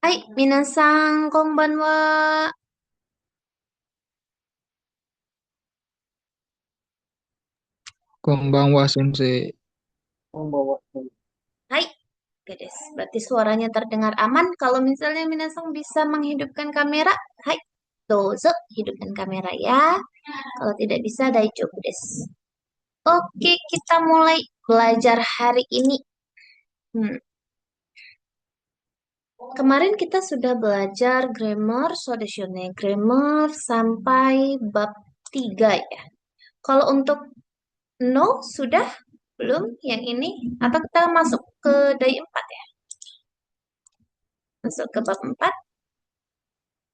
はい、皆さん、こんばんは。Konbanwa Sensei. Hai, oke des. Berarti suaranya terdengar aman. Kalau misalnya Minasang bisa menghidupkan kamera, hai, dozo, hidupkan kamera ya. Kalau tidak bisa, daijoubu des. Oke, kita mulai belajar hari ini. Hmm, Kemarin kita sudah belajar grammar, sodeshone, grammar sampai bab 3 ya. Kalau untuk no, sudah? Belum yang ini? Atau kita masuk ke dai 4 ya? Masuk ke bab 4?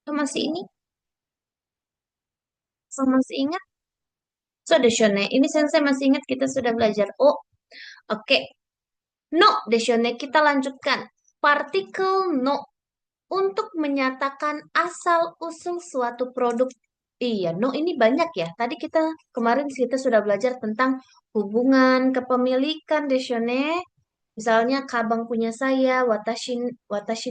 Atau masih ini? So, masih ingat? So, deshone. Ini sensei masih ingat kita sudah belajar. Oh, oke. No, deshone. Kita lanjutkan. Partikel no. Untuk menyatakan asal-usul suatu produk. Iya, no ini banyak ya. Tadi kemarin kita sudah belajar tentang hubungan kepemilikan deshone. Misalnya kabang punya saya, watashi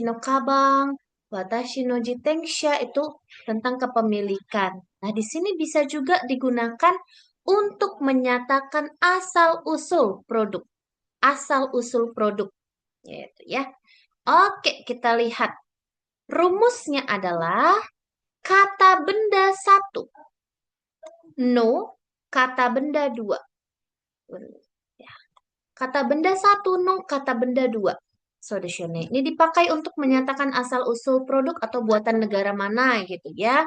no kabang, watashi no jitensha itu tentang kepemilikan. Nah, di sini bisa juga digunakan untuk menyatakan asal-usul produk. Asal-usul produk. Gitu ya. Oke, kita lihat. Rumusnya adalah kata benda satu. No, kata benda dua. Ya. Kata benda satu, no, kata benda dua. So, ini dipakai untuk menyatakan asal-usul produk atau buatan negara mana gitu ya.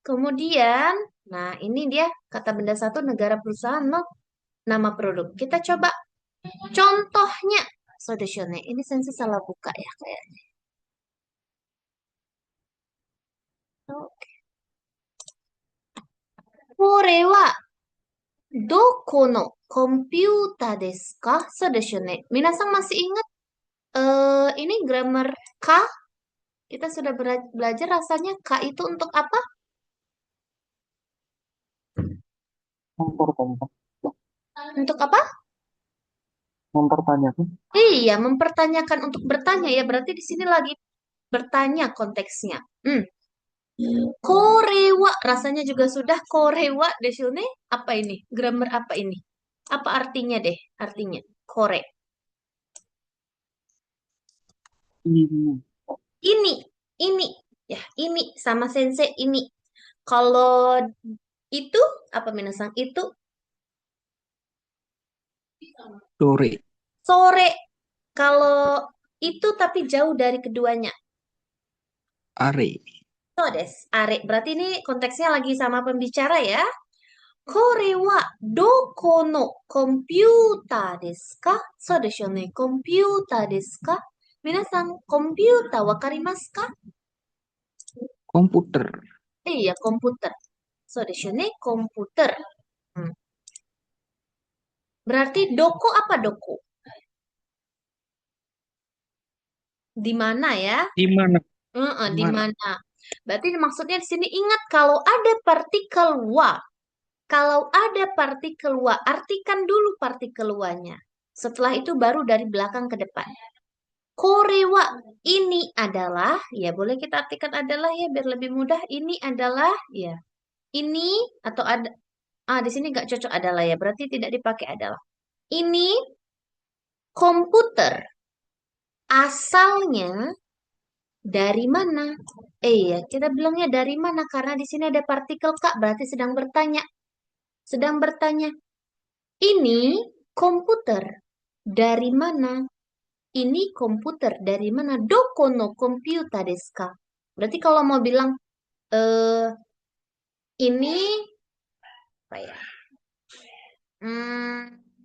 Kemudian, nah ini dia kata benda satu negara perusahaan, no, nama produk. Kita coba contohnya. So, ini sensi salah buka ya kayaknya. Oke. Korewa doko no komputa desu ka? So, Minasan masih ingat ini grammar ka? Kita sudah belajar rasanya ka itu untuk apa? Mempertanyakan. Untuk apa? Mempertanyakan. Iya, mempertanyakan untuk bertanya ya. Berarti di sini lagi bertanya konteksnya. Korewa rasanya juga sudah korewa desu ne. Apa ini? Grammar apa ini? Apa artinya deh? Artinya kore. Ini. Ini, ini ya, ini sama sensei ini. Kalau itu apa minasang? Itu Sore. sore. Kalau itu tapi jauh dari keduanya. Are. So des, are. Berarti ini konteksnya lagi sama pembicara ya. Kore wa doko no komputa desu ka? So desho ne, komputa desu ka? Minasan, komputa wakarimasu ka? Komputer. Iya, komputer. So desho ne, komputer. Hmm. Berarti doko apa doko? Di mana ya? Di mana? Di Di mana? mana? Berarti maksudnya di sini ingat kalau ada partikel wa. Kalau ada partikel wa, artikan dulu partikel wa-nya. Setelah itu baru dari belakang ke depan. Korewa ini adalah, ya boleh kita artikan adalah ya biar lebih mudah. Ini adalah, ya ini atau ada, di sini nggak cocok adalah ya, berarti tidak dipakai adalah. Ini komputer asalnya dari mana? Ya kita bilangnya dari mana karena di sini ada partikel Kak, berarti sedang bertanya. Sedang bertanya. Ini komputer dari mana? Ini komputer dari mana? Doko no komputer desu ka? Berarti kalau mau bilang eh ini apa ya?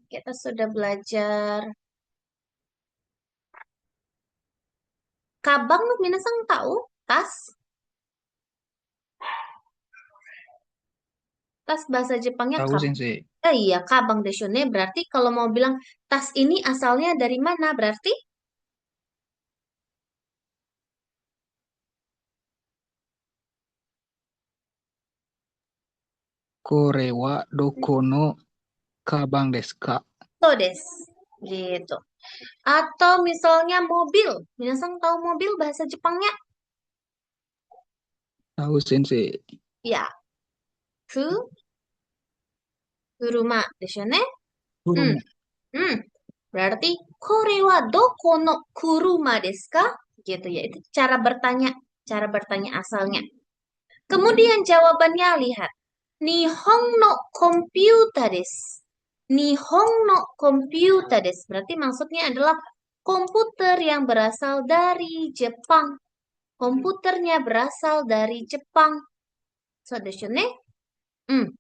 Kita sudah belajar kabang, minasang tahu tas, tas bahasa Jepangnya Tahu kabang. Sensei. Iya, kabang deshone. Berarti kalau mau bilang tas ini asalnya dari mana? Berarti Korewa doko no kabang desu ka? so des. Gitu. Atau misalnya mobil. Minasan tahu mobil bahasa Jepangnya? Tahu sensei. Ya, ku, kuruma desu ne? Hmm, Kuruma. hmm. Berarti, kore wa doko no kuruma desu ka? Gitu ya. Itu cara bertanya asalnya. Kemudian jawabannya lihat. Nihon no komputer desu. Nihon no komputer desu. Berarti maksudnya adalah komputer yang berasal dari Jepang. Komputernya berasal dari Jepang. So desu ne?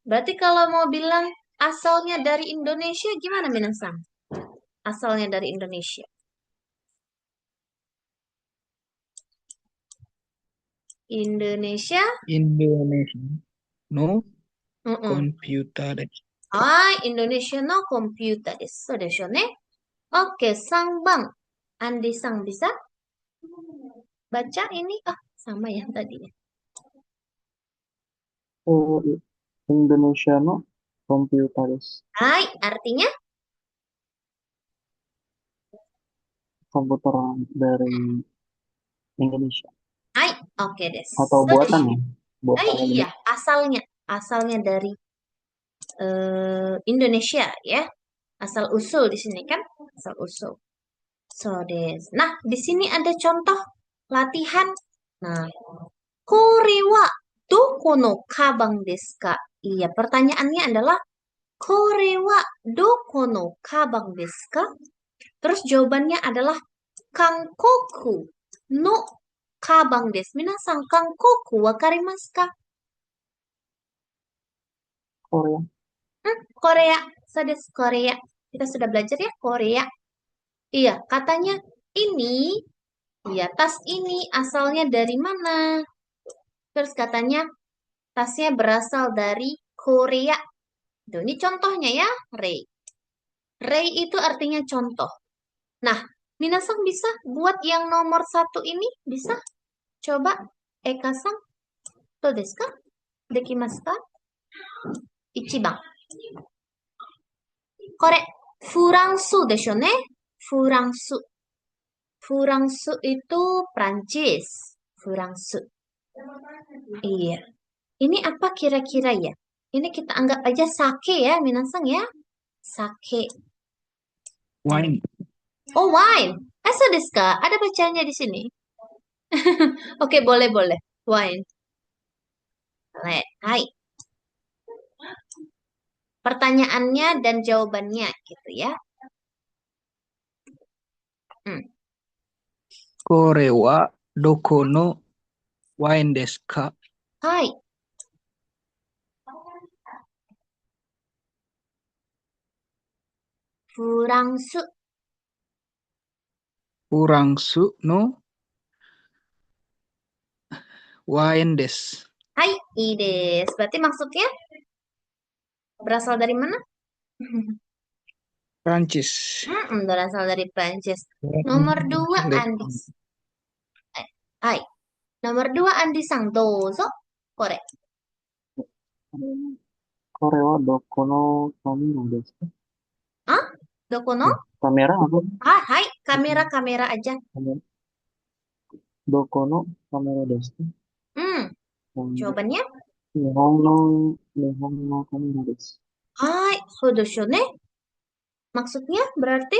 Berarti kalau mau bilang asalnya dari Indonesia gimana Minasang? Asalnya dari Indonesia. Indonesia. Indonesia no Mm-mm. computer desu. Indonesia no computer desu. So desu ne? Oke, sang bang. Andi sang bisa baca ini? Sama ya tadi. Oh, Indonesia no computer desu. Artinya? Komputer dari Indonesia. Oke des. Atau So buatan desu. ya? Buatan Iya, Indonesia. asalnya dari Indonesia ya. Asal usul di sini kan? Asal usul. So des. Nah, di sini ada contoh latihan. Nah, kore wa doko no kabang desu ka? Iya, pertanyaannya adalah kore wa doko no kabang desu ka? Terus jawabannya adalah Kankoku no kabang desu. Minasan Kankoku wakarimasu ka? Korea. Korea. So desu Korea. Kita sudah belajar ya Korea. Iya, katanya ini, iya tas ini asalnya dari mana? Terus katanya tasnya berasal dari Korea. Tuh, ini contohnya ya, Rei. Rei itu artinya contoh. Nah, Minasang bisa buat yang nomor satu ini? Bisa? Coba, Eka-san, do desu ka? Dekimasu ka? Ichiban. Kore, Furansu desho ne? Furansu. Furansu itu Prancis. Furansu. Iya. Ini apa kira-kira ya? Ini kita anggap aja sake ya, Minasang ya. Sake. Wine. Oh, wine. Asa desu ka? Ada bacanya di sini. Oke, boleh. Wine. Hai. Pertanyaannya dan jawabannya gitu ya. Hmm. Kore wa doko no wine desu ka? Hai. Furansu. Furangsu no wine desu. Hai, ides. Berarti maksudnya berasal dari mana? Prancis. Berasal dari Prancis. Nomor dua, Andi. Hai. Nomor dua, Andi Sang. Dozo. Kore. Korea wa doko no kamera desu. Hah? Doko no? Kamera apa? Hai. Kamera aja. Kamera. Doko no kamera desu. Jawabannya? Nihon no kamera desu. Hai. Sodosho ne? Maksudnya berarti?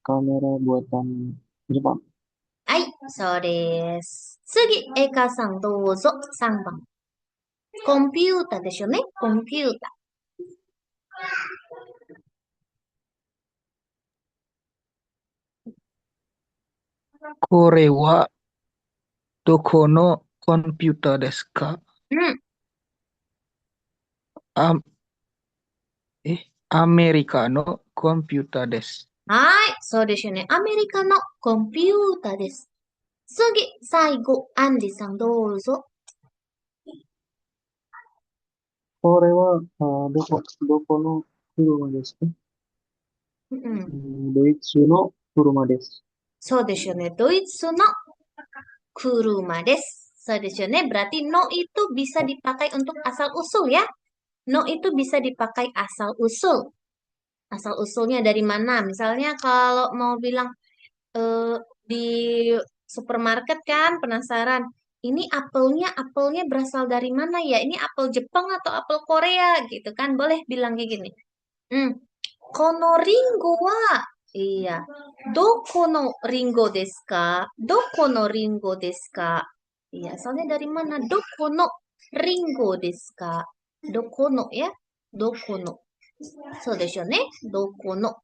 Kamera buatan Jepang. Hai. So desu. Sugi, Eka-san, dozo. 3番. コンピュータでしょね。コンピュータ。Kore wa doko no computer desu ka? うん。Am- Amerika no computer desu. はい。そうでしょうね。アメリカのコンピュータです。次、最後、アンディさんどうぞ。これは、どこの車ですか？ドイツの車です。そうでしょうね。ドイツの車です。そうでしょうね。Berarti no itu bisa dipakai untuk asal usul ya. No itu bisa dipakai asal usul. Asal usulnya dari mana? Misalnya kalau mau bilang eh, di supermarket kan penasaran, ini apelnya berasal dari mana ya? Ini apel Jepang atau apel Korea gitu kan? Boleh bilang kayak gini. Hmm, kono ringo wa. Iya. Doko no ringo desu ka? Doko no ringo desu ka? Iya, asalnya dari mana? Doko no ringo desu ka? Doko no ya. Doko no. So desho ne. Doko no.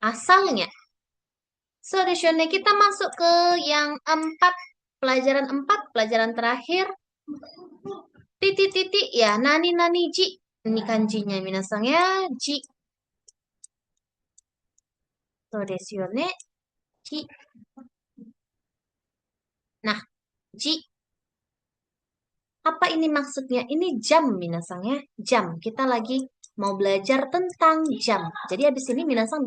Asalnya. So desho ne. Kita masuk ke yang 4. Pelajaran terakhir. Titik-titik ya. Nani ji. Ini kanjinya minasang ya. Ji. So desho ne. Ji. Nah, ji. Apa ini maksudnya? Ini jam minasang ya. Jam. Kita lagi mau belajar tentang jam. Jadi habis ini minasang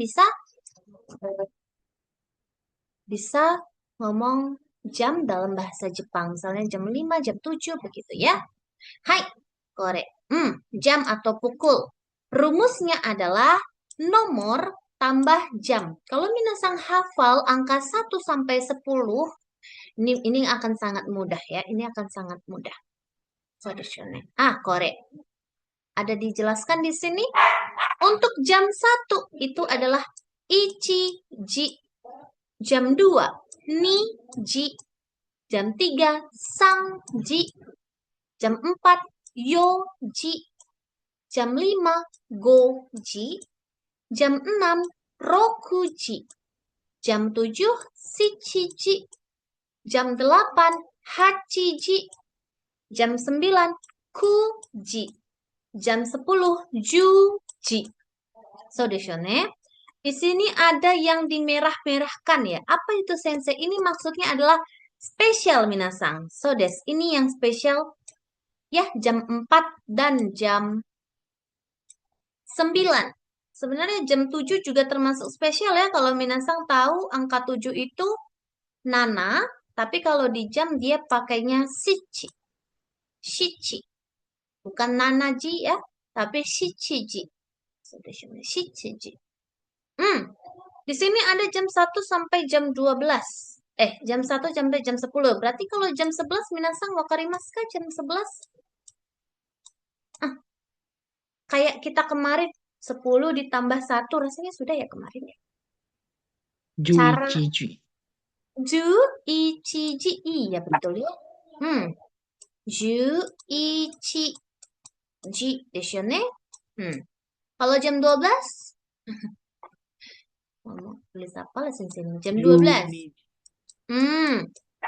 bisa ngomong jam dalam bahasa Jepang. Misalnya jam 5, jam 7 begitu ya. Hai, kore. Jam atau pukul. Rumusnya adalah nomor tambah jam. Kalau minasang hafal angka 1 sampai 10, ini akan sangat mudah ya. Ini akan sangat mudah. Kore. Ada dijelaskan di sini. Untuk jam 1 itu adalah ichi ji. Jam 2 ni ji. Jam 3 sang ji. Jam 4 yo ji. Jam 5 go ji. Jam 6 roku ji. Jam 7 shichi ji. Jam 8 hachi ji. Jam 9 ku ji. Jam 10 ju ji. So desho ne. Di sini ada yang dimerah-merahkan ya. Apa itu sensei? Ini maksudnya adalah spesial minasang. So des, ini yang spesial ya, jam 4 dan jam 9. Sebenarnya jam 7 juga termasuk spesial ya. Kalau minasang tahu angka 7 itu nana, tapi kalau di jam dia pakainya shichi. Shichi. Bukan nanaji ya, tapi shichiji. So desho ne, shichiji. Di sini ada jam 1 sampai jam 12. Jam 1 sampai jam 10. Berarti kalau jam 11 minasang wakarimasu ka jam 11? Kayak kita kemarin 10 ditambah 1 rasanya sudah ya kemarin ya. Cara Juichiji. ju ichiji. Iya betul ya. Ju ichiji desho ne. Kalau jam 12? Mau tulis apa lah sensei? Jam 12.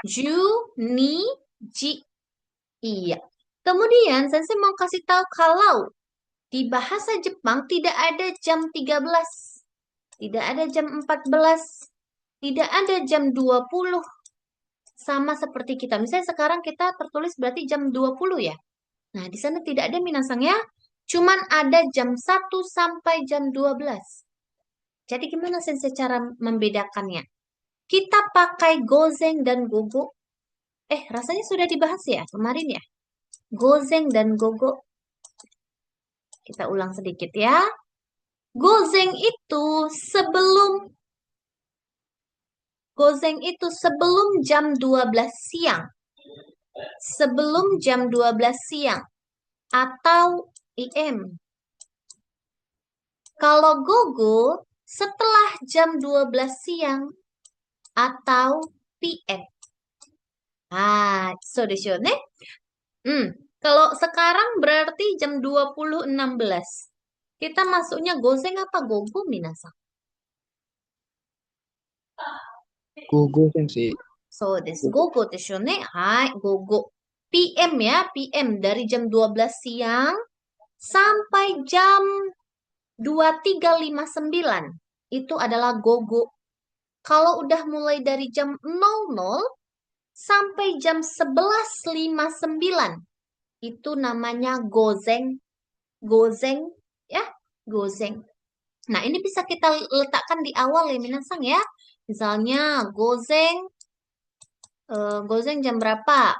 Ju ni ji. Iya. Kemudian sensei mau kasih tahu kalau di bahasa Jepang tidak ada jam 13. Tidak ada jam 14. Tidak ada jam 20. Sama seperti kita. Misalnya sekarang kita tertulis berarti jam 20 ya. Nah, di sana tidak ada minasang ya. Cuman ada jam 1 sampai jam 12. Jadi gimana sensei cara membedakannya? Kita pakai gozeng dan gogo. Rasanya sudah dibahas ya kemarin ya. Gozeng dan gogo. Kita ulang sedikit ya. Gozeng itu sebelum jam 12 siang. Sebelum jam 12 siang. Atau IM. Kalau gogo setelah jam 12 siang. Atau PM. So desho ne. Kalau sekarang berarti jam 20.16. Kita masuknya gozeng apa gogo minasang? Gogo sensei. So desu gogo desho ne. Gogo. PM ya, PM dari jam 12 siang sampai jam 23.59. Itu adalah gogo. Kalau udah mulai dari jam 00 sampai jam 11.59. Itu namanya gozeng. Gozeng ya, gozeng. Nah, ini bisa kita letakkan di awal ya minasang ya. Misalnya gozeng jam berapa?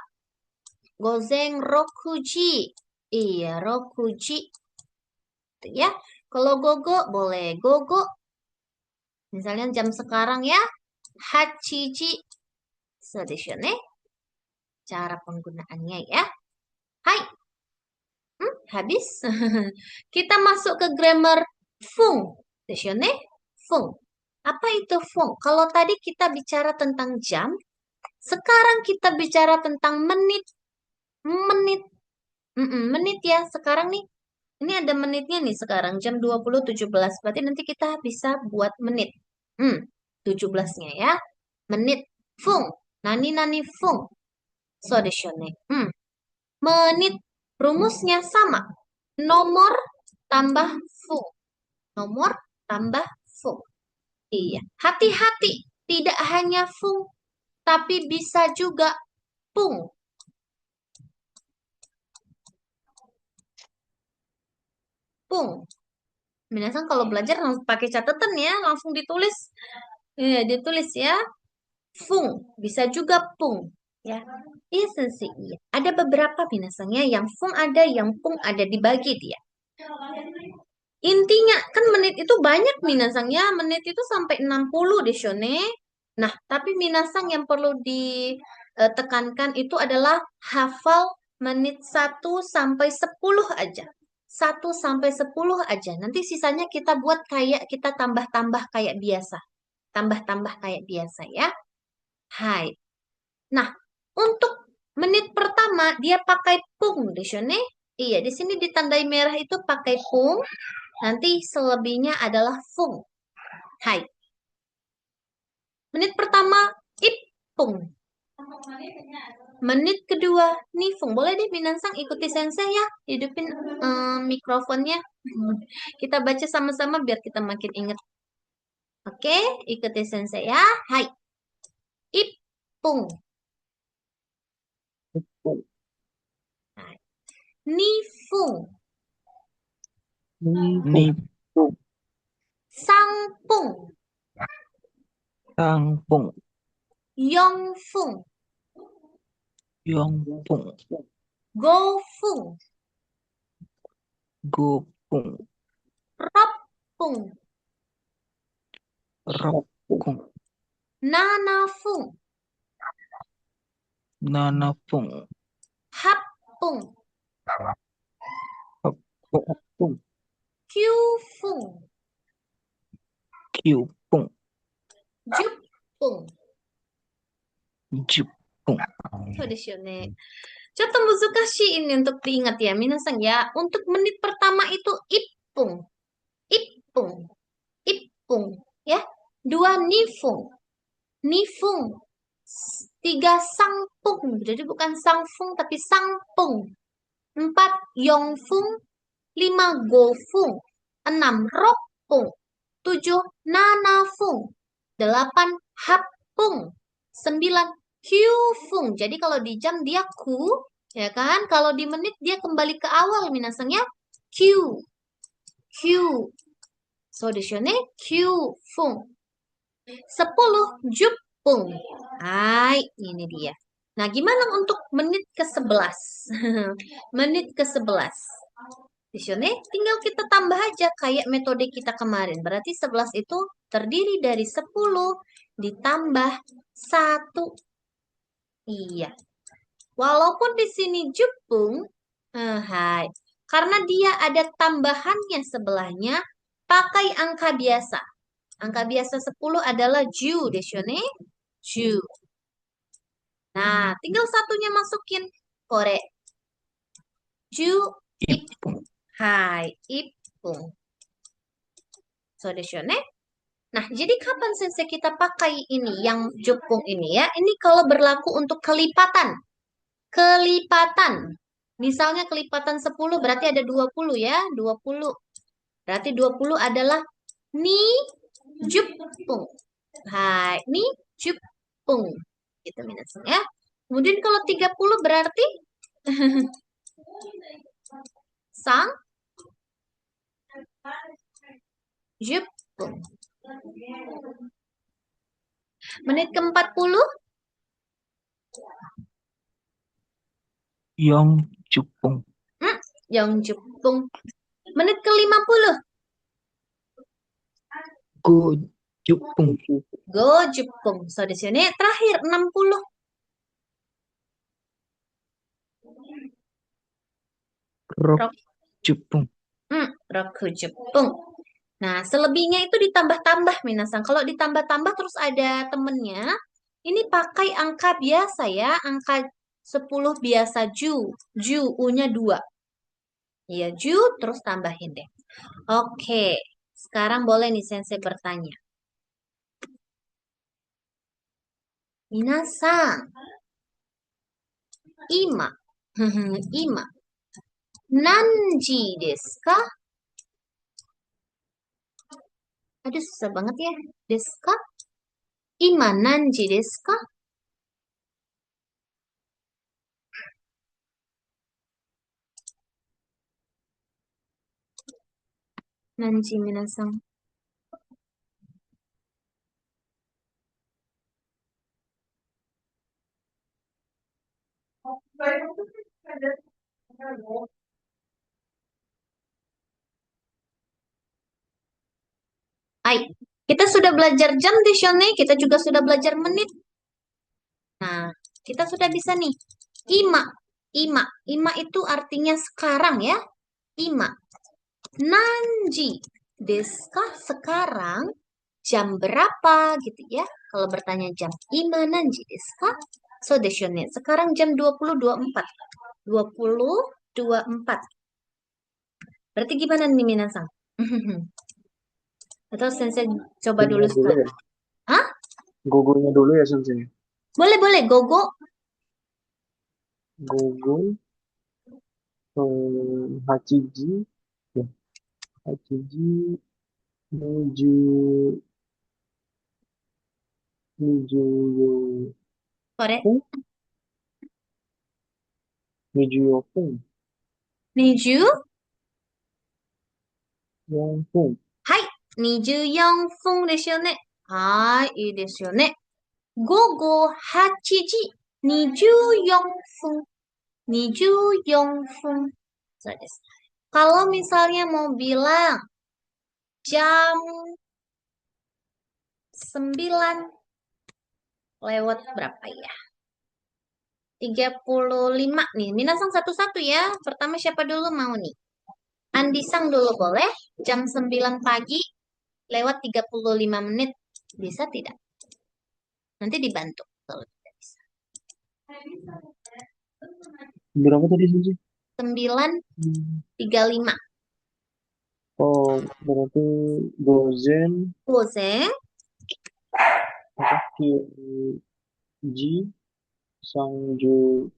Gozeng rokuji. Iya, rokuji. Ya. Kalau gogo boleh gogo. Misalnya jam sekarang ya. Hachiji. So desu ne. Cara penggunaannya ya. Hai. Habis. Kita masuk ke grammar fung. Desu ne. Fung. Apa itu fung? Kalau tadi kita bicara tentang jam, sekarang kita bicara tentang menit. Menit. Menit ya. Sekarang nih, ini ada menitnya nih sekarang. Jam 20.17. Berarti nanti kita bisa buat menit. 17-nya ya. Menit. Fung. Nani fung. So desu ne. Menit. Rumusnya sama. Nomor tambah fung. Nomor tambah fung. Iya. Hati-hati. Tidak hanya fung, tapi bisa juga pung. Pung. Minasan kalau belajar langsung pakai catatan ya, langsung ditulis. Ditulis ya. Fung, bisa juga pung. Ya, iya sensei. Iya. Ada beberapa binasanya yang fung ada, yang pung ada, dibagi dia. Intinya kan menit itu banyak minasangnya, menit itu sampai 60 deh Shone. Nah, tapi minasang yang perlu ditekankan itu adalah hafal menit 1 sampai 10 aja. 1 sampai 10 aja. Nanti sisanya kita buat kayak kita tambah-tambah kayak biasa. Tambah-tambah kayak biasa ya. Hai. Nah, untuk menit pertama dia pakai pung deh Shone. Iya, di sini ditandai merah itu pakai pung. Nanti selebihnya adalah fung. Hai. Menit pertama, ipung. Menit kedua, nifung. Boleh deh Minansang ikuti sensei ya. Hidupin mikrofonnya. Kita baca sama-sama biar kita makin ingat. Oke, ikuti sensei ya. Hai. Ipung. Hai. Nifung. Nipung. Sangpung. Tangpung. Yongfung. Yongpung. Gofung. Gopung. Ropung. Ropung. Nanafung. Nanapung. Hapung. Hapung. Kyufung. Kyupung. Jupung. Jupung. そうですよね。ちょっと難しい ini untuk diingat ya, minasang ya. Untuk menit pertama itu ipung, ipung, ipung, ya. Dua nifung, nifung. Tiga sangpung, jadi bukan sangfung tapi sangpung. Empat yongfung, lima gofung, enam ropung, tujuh nanafung, delapan hapung, sembilan kyufung. Jadi kalau di jam dia ku, ya kan? Kalau di menit dia kembali ke awal minasangnya kyu, kyu. So desu ne, kyufung. 10 jupung. Hai, ini dia. Nah, gimana untuk menit ke-11? Menit ke-11. Desu ne, tinggal kita tambah aja kayak metode kita kemarin. Berarti 11 itu terdiri dari 10 ditambah 1. Iya. Walaupun di sini jepung, hai. Karena dia ada tambahannya sebelahnya, pakai angka biasa. Angka biasa 10 adalah ju desu ne. Ju. Nah, tinggal satunya masukin. Kore. Ju Ipung. hai. Ipung. So desu ne. Nah, jadi kapan sensei kita pakai ini yang jepung ini ya? Ini kalau berlaku untuk kelipatan. Kelipatan. Misalnya kelipatan 10 berarti ada 20 ya. 20. Berarti 20 adalah ni jupung. Hai, ni jupung. Gitu minasang ya. Kemudian kalau 30 berarti sang jupung. Menit ke-40 Yong Jupung. yang jepung. Menit ke-50 Go Jepung. Go Jepung. So di sini terakhir 60. Rock Rok, Jepung. Roku Jepung. Nah, selebihnya itu ditambah-tambah, Minasang. Kalau ditambah-tambah terus ada temennya, ini pakai angka biasa ya, angka 10 biasa ju. Ju, U-nya 2. Ya, ju, terus tambahin deh. Oke, sekarang boleh nih Sensei bertanya. Minasang, ima. Ima. Nanji desu ka? Aduh, susah banget ya. Desu ka? Ima nanji desu ka? Nanji minasang. Hai, kita sudah belajar jam di Shone, kita juga sudah belajar menit. Nah, kita sudah bisa nih. Ima, ima, ima itu artinya sekarang ya. Ima. Nanji desu ka? Sekarang jam berapa gitu ya. Kalau bertanya jam ima nanji desu ka? So deshone. Sekarang jam 20.24. 20.24. Berarti gimana nih Minasang? Atau Sensei coba dulu Googlenya dulu sekali. ya. Hah? Googlenya dulu ya Sensei. Boleh, boleh. Gogo. Google Hachiji ya. Hachiji menuju menuju Sore. menuju Yopung. Niju. Yopung. はい。24分ですよね。はい。いいですよね。午後8時24分。24分。そうです。Kalau misalnya mau bilang jam 9 lewat berapa ya? 35 nih. Minasang satu-satu ya. Pertama siapa dulu mau nih? Andisang dulu boleh. Jam 9 pagi lewat 35 menit. Bisa tidak? Nanti dibantu kalau tidak bisa. Berapa tadi Sensei? 9.35. Oh, berarti Gozen Gozen, apa Ji Sangju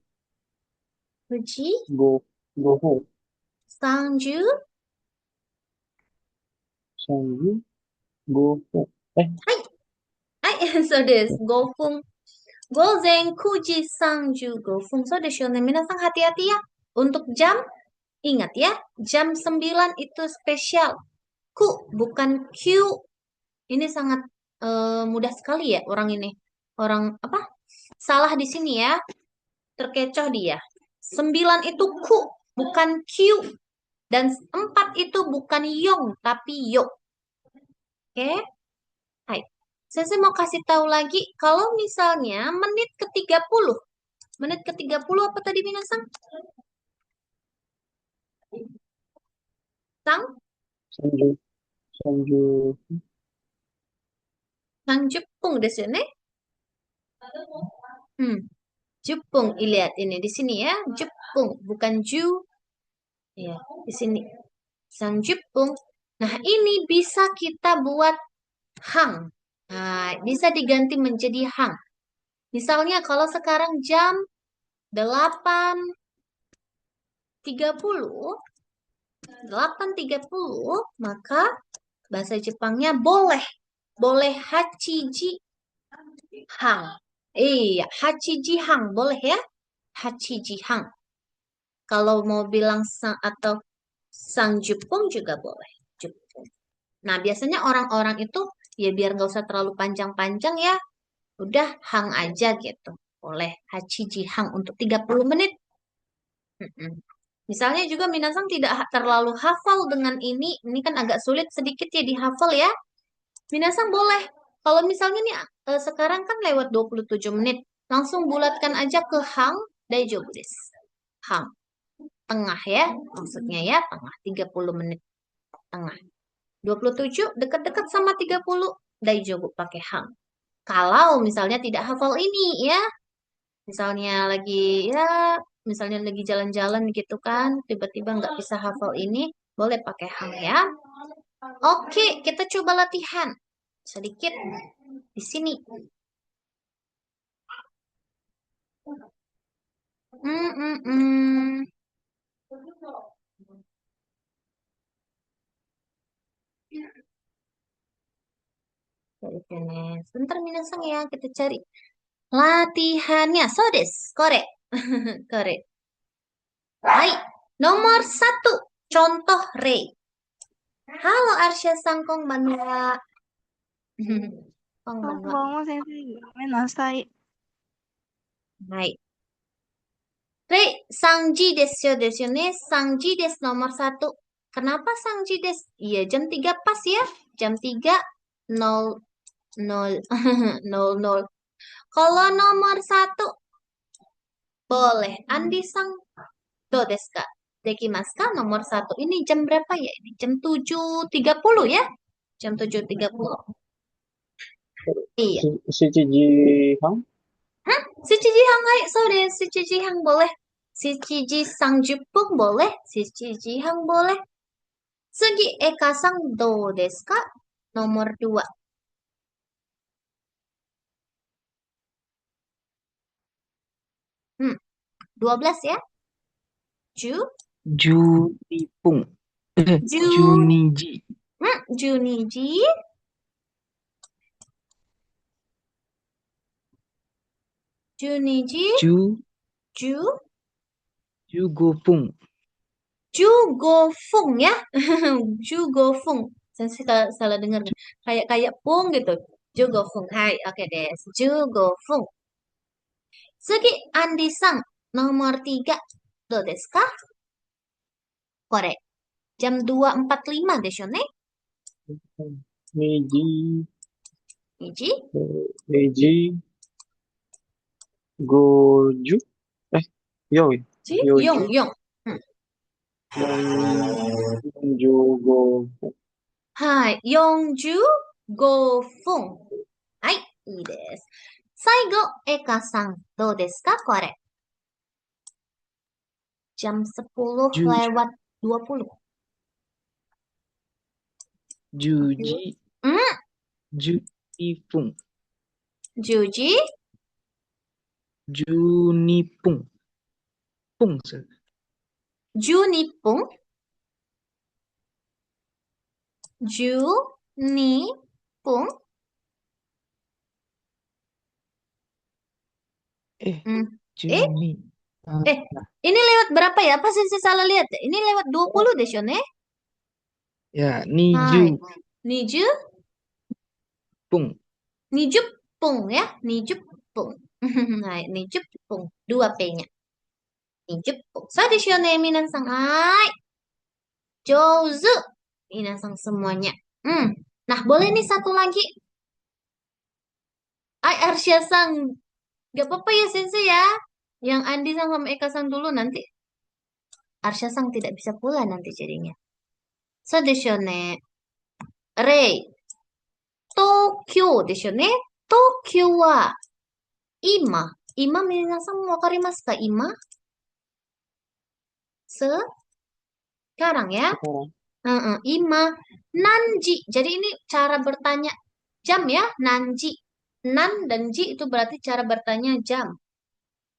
Fuji, Goho Sangju, Sangju Goho. hai, hai, so desu, Gofung. Gozen, Kuji, Sangju, Gofung. So desu ne. Minasang hati-hati ya. Untuk jam, ingat ya, jam 9 itu spesial. Ku, bukan Q. Ini sangat mudah sekali ya orang ini. Orang apa? Salah di sini ya. Terkecoh dia. 9 itu ku, bukan Q. Dan 4 itu bukan yong, tapi yo. Oke? Hai. Saya mau kasih tahu lagi, kalau misalnya menit ke-30. Menit ke-30 apa tadi Minasang? Sang? Sanju Sanju Sang Jepung di sini. Hmm. Jepung, lihat ini di sini ya, Jepung, bukan Ju. Ya, di sini. Sang Jepung. Nah, ini bisa kita buat hang. Nah, bisa diganti menjadi hang. Misalnya kalau sekarang jam 8.30, 8.30, maka bahasa Jepangnya boleh. Boleh hachiji hang. Iya, hachiji hang. Boleh ya? Hachiji hang. Kalau mau bilang sang atau sang Jepung juga boleh. Jepung. Nah, biasanya orang-orang itu ya biar nggak usah terlalu panjang-panjang ya. Udah hang aja gitu. Boleh hachiji hang untuk 30 menit. Mm-mm. Misalnya juga Minasang tidak terlalu hafal dengan ini. Ini kan agak sulit sedikit ya dihafal ya. Minasang boleh. Kalau misalnya nih sekarang kan lewat 27 menit. Langsung bulatkan aja ke hang daijoubu desu. Hang. Tengah ya. Maksudnya ya tengah. 30 menit. Tengah. 27 dekat-dekat sama 30. Daijoubu pakai hang. Kalau misalnya tidak hafal ini ya. Misalnya lagi ya. Misalnya lagi jalan-jalan gitu kan. Tiba-tiba nggak bisa hafal ini. Boleh pakai hang ya. Oke, kita coba latihan. Sedikit di sini. Hmm, hmm, hmm. Cari sini. Sebentar minasang ya, kita cari latihannya. So desu. Kore. Kore. Hai. Nomor 1. Contoh Rei. Halo Arsya Sang Konbanwa. Konbanwa. こんばんは、先生。ごめんなさい。 Hai. Rei, Sangji desu desu ne. Sangji desu nomor 1. Kenapa Sangji desu? Iya, jam 3 pas ya. Jam 3. 0. Kalau nomor 1, boleh. Andi Sang, do desu ka? Dekimasu ka? Nomor 1. Ini jam berapa ya? Ini jam 7.30 ya? Jam 7.30. Iya. Shichiji hang? Shichiji hang, hai. Sore, shichiji hang boleh. Shichiji sangjupun boleh. Shichiji hang boleh. Sugi Eka Sang, do desu ka? Nomor 2. Hmm, 12 ya? Ju, Junipung. Ju, Juniji. Juniji. Juniji, Ju. Ju, Jugopung. Jugofung ya. Jugofung. Saya salah dengar nih. Kayak pung gitu. Jugofung. Hai, oke deh. Jugofung. Sugi Andi Sang nomor 3. Do desu ka? Kore. Jam 2.45 desho ne. Meiji, Iji, Meiji, Goju, Yoi, Ji, Yoju, Yong, Yong. Yonju, Go, Hai, Yongju Gofung. Hai, ii desu. Saigo, Eka Sang. Do desu ka? Kore. Jam 10 Ju. lewat 20. Juji. Hmm, Junipung. Juji, Junipung. Pung, sir. Junipung, Junipung. Hmm. Juni. Ini lewat berapa ya? Apa sih saya salah lihat? Ini lewat 20 deh, Shone. Ya, Hai. Niju Niju, Pung. Nijupung ya. Nijupung. Hai, Nijupung. 2 P-nya. Nijupung. So, di Shone minasan. Hai. Jouzu. Minasan semuanya. Nah, boleh nih satu lagi. Ai, Arsya-sang. Gak apa-apa ya, Sensei ya. Yang Andi sang sama Eka sang dulu nanti. Arsya sang tidak bisa pula nanti jadinya. So, desho ne. Rei. Tokyo desho ne. Tokyo wa. Ima. Ima minasan wakarimasu ka? Ima? Sekarang ya. sekarang. Ima. Nanji. Jadi ini cara bertanya jam ya. Nanji. Nan dan ji itu berarti cara bertanya jam.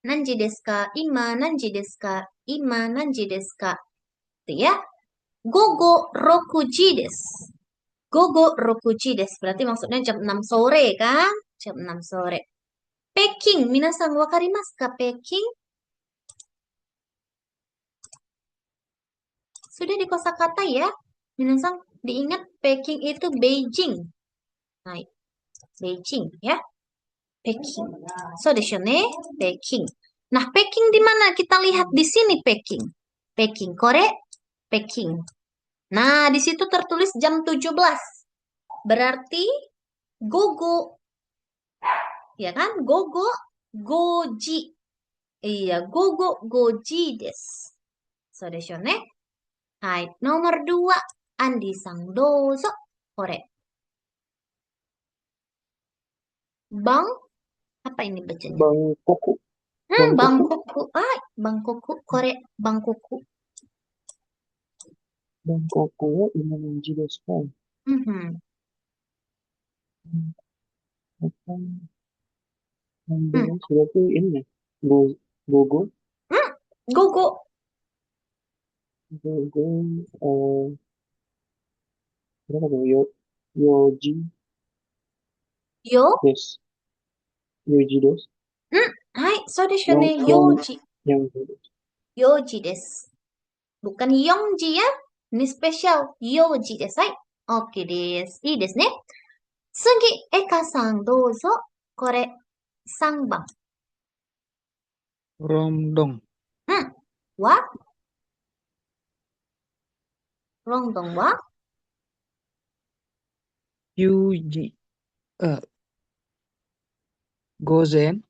Nanji desu ka? Ima nanji desu ka? Ima nanji desu ka? Itu ya. Gogo rokuji desu. Gogo rokuji desu. Berarti maksudnya jam 6 sore kan? Jam 6 sore. Peking. Minasan wakarimasu ka Peking? Sudah di kosakata ya. Minasan diingat Peking itu Beijing. Nah, Beijing ya. Peking. So desho ne. Peking. Nah, Peking di mana? Kita lihat di sini Peking. Peking. Kore. Peking. Nah, di situ tertulis jam 17. berarti gogo. Ya kan? Gogo, goji. Iya, gogo, goji desu. So desho ne. Hai, nomor 2. Andi-san, dozo. Kore. Bang, apa ini bacanya? Bangkoku. Bangkoku. Bangkoku. Kore, bangkoku. Bangkoku wa ima no ji desu ka? Mhm. Apa? Berarti ini ya. Gogo. Gogo. Gogo. Berapa tuh? Yoji Yo. desu. Yoji desu. Hai, so desho ne. Yang Yoji. yang Yoji desu. Bukan Yongji ya. Ini spesial. Yoji desu. Hai. Oke desu. Ii desu ne. Tsugi, Eka-san, dozo. Kore, 3番。 Rongdong. Wa? Rongdong wa? Yuji. Gozen.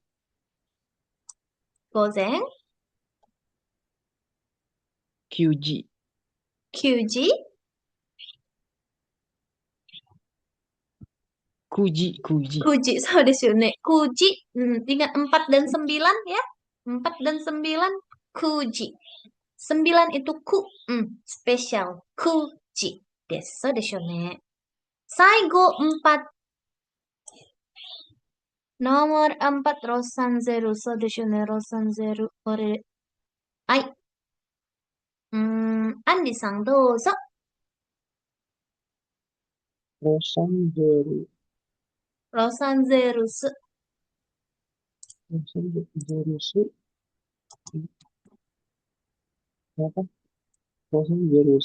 Gozen? Kyuji. Kyuji? Kuji. Kuji, so desu ne. Kuji, ingat 4 dan 9 ya. 4 dan 9, kuji. 9 itu ku, spesial. Kuji desu, so desu ne. Saigo 4. Nomor 4, rosanzeru, so desu ne. Rosanzeru, kore. Hai. Andi-san, dozo. Rosanzeru. Rosanzeru, Rosanzeru. Apa? Rosanzeru.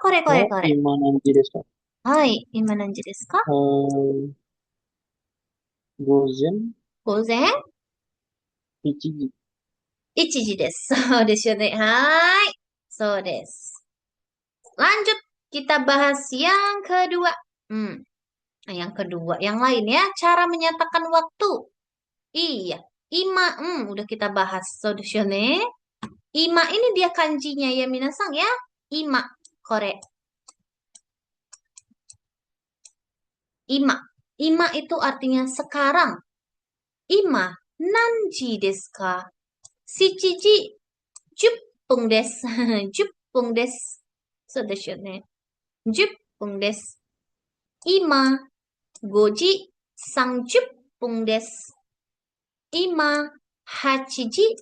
kore. Ima no ji desu ka? Hai, ima nanji desu ka? Gozen. Gozen? Ichiji. Ichiji desu. So desu ne. Hai. So desu. Lanjut, kita bahas yang kedua. Yang kedua, yang lain ya, cara menyatakan waktu. Iya, ima, udah kita bahas. So desu ne. Ima ini dia kanjinya ya minasang ya. Ima, kore. Ima. Ima itu artinya sekarang. Ima, nanji desu ka? Shichiji, 10分です。10分です。そうですよね。10分です。今、5時30分です。今、8時。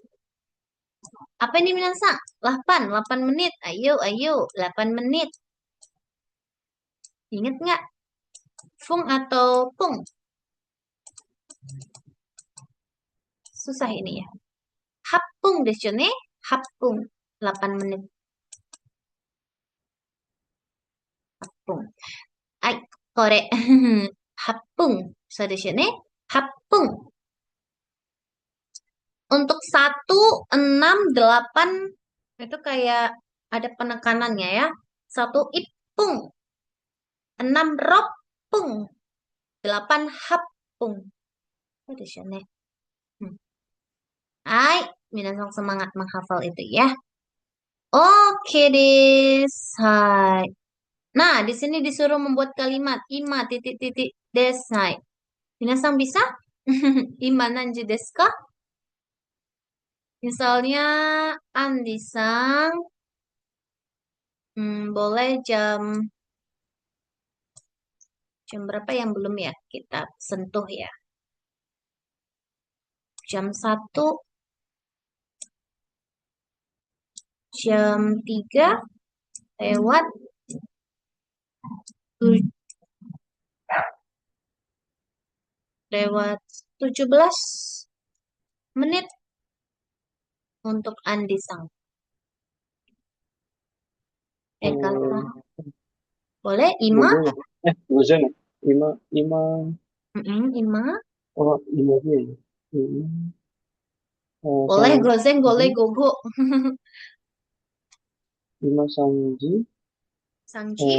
Apa ini minasang? 8 menit. Ayo, 8 menit. Ingat nggak? Fung atau pung? Susah ini ya. Hapung desu ne. Hapung. 8 menit. Hapung. Ai, kore. Hapung. So desu ne. Hapung. Untuk 168 itu kayak ada penekanannya ya. 1 ipung. 6 ropung. 8 hapung. Itu desu ne. Hai, minasang semangat menghafal itu ya. Oke des. Hai. Nah, di sini disuruh membuat kalimat ima titik-titik des. Hai. Minasang bisa? Ima nanji desu ka? Misalnya Andi-san, boleh jam berapa yang belum ya kita sentuh ya? Jam 1, jam 3 lewat 17 menit untuk Andi-san. Kata boleh ima? Gozen. Ima. Ima. Oh, ima dia ya. Ima. Boleh gozen, boleh gogo. Ima sanji. Sangji?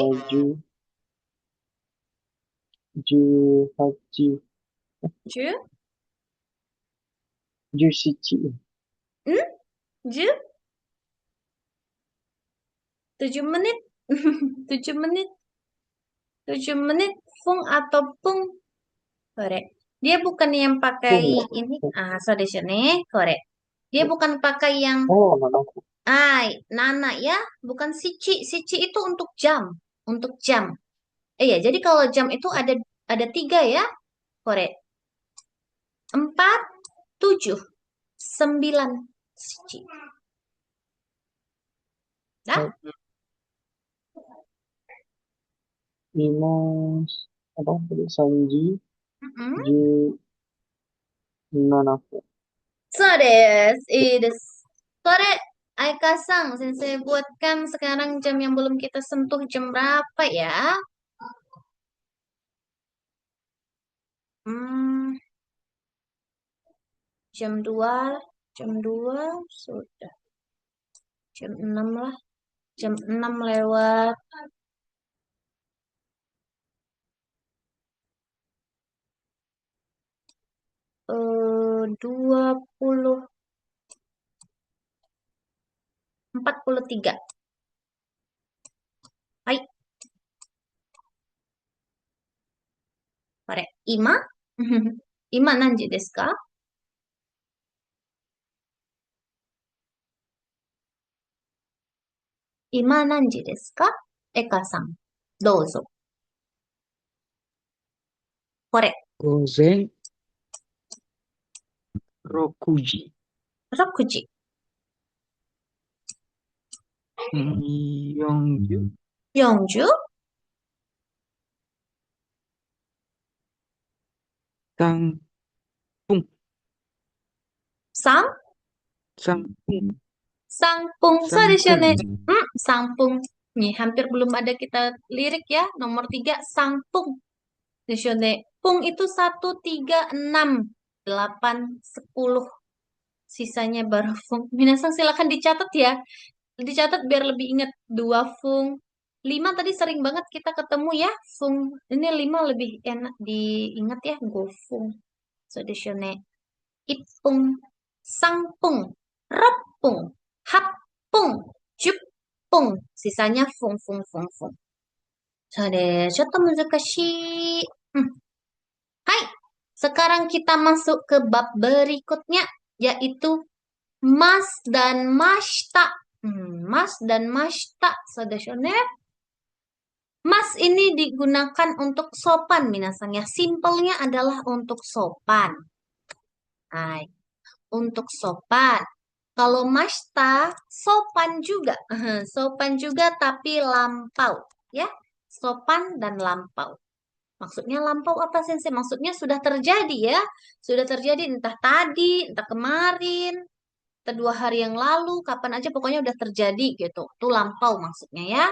18, Ju, 17. Ju, 7 menit. 7 menit. 7 menit. Fung atau pung. Korek. Dia bukan yang pakai Pung. ini. So desu ne. Korek. Dia bukan pakai yang Oh, nanaku. nana ya. Bukan sici. Sici itu untuk jam. Untuk jam. Ya, jadi kalau jam itu ada 3 ya. Korek. 4, 7, 9 sici. Dah? Imas, apa tadi? Sanji, Mm-mm. Ju, Nanaku. So desu. Sore, Aika-san, sensei buatkan sekarang jam yang belum kita sentuh jam berapa ya? Hmm, jam 2 sudah. Jam 6 lah. Jam 6 lewat 43. Hai, sore. Ima? Ima nanji desu ka? Ima nanji desu ka? Eka-san, douzo. Kore, Gozen 6 時. 6 時. 40. 40? Sangpung. Sang? Sangpung. Sangpung. So desu ne. Sangpung. Sangpung. Nih, hampir belum ada kita lirik ya. Nomor 3, sangpung. Desu ne. Pung itu 1, 3, 6, 8, 10. Sisanya baru fung. Minasan silakan dicatat ya. Dicatat biar lebih ingat. 2 fung. 5 tadi sering banget kita ketemu ya. Fung. Ini 5 lebih enak diingat ya. Go fung. So desu ne. Ipung. Sangpung. Repung. Hapung. Jupung. Sisanya fung, fung, fung, fung. So desu. Shoto muzukashii. Hai. Sekarang kita masuk ke bab berikutnya. Yaitu mas dan mashita. Mas dan mashita. So desu ne. Mas ini digunakan untuk sopan minasan ya. Simpelnya adalah untuk sopan. Hai. Untuk sopan. Kalau mashita, sopan juga. Sopan juga tapi lampau. Ya. Sopan dan lampau. Maksudnya lampau apa sensei? Maksudnya sudah terjadi ya. Sudah terjadi entah tadi, entah kemarin, entah 2 hari yang lalu, kapan aja pokoknya udah terjadi gitu. Itu lampau maksudnya ya.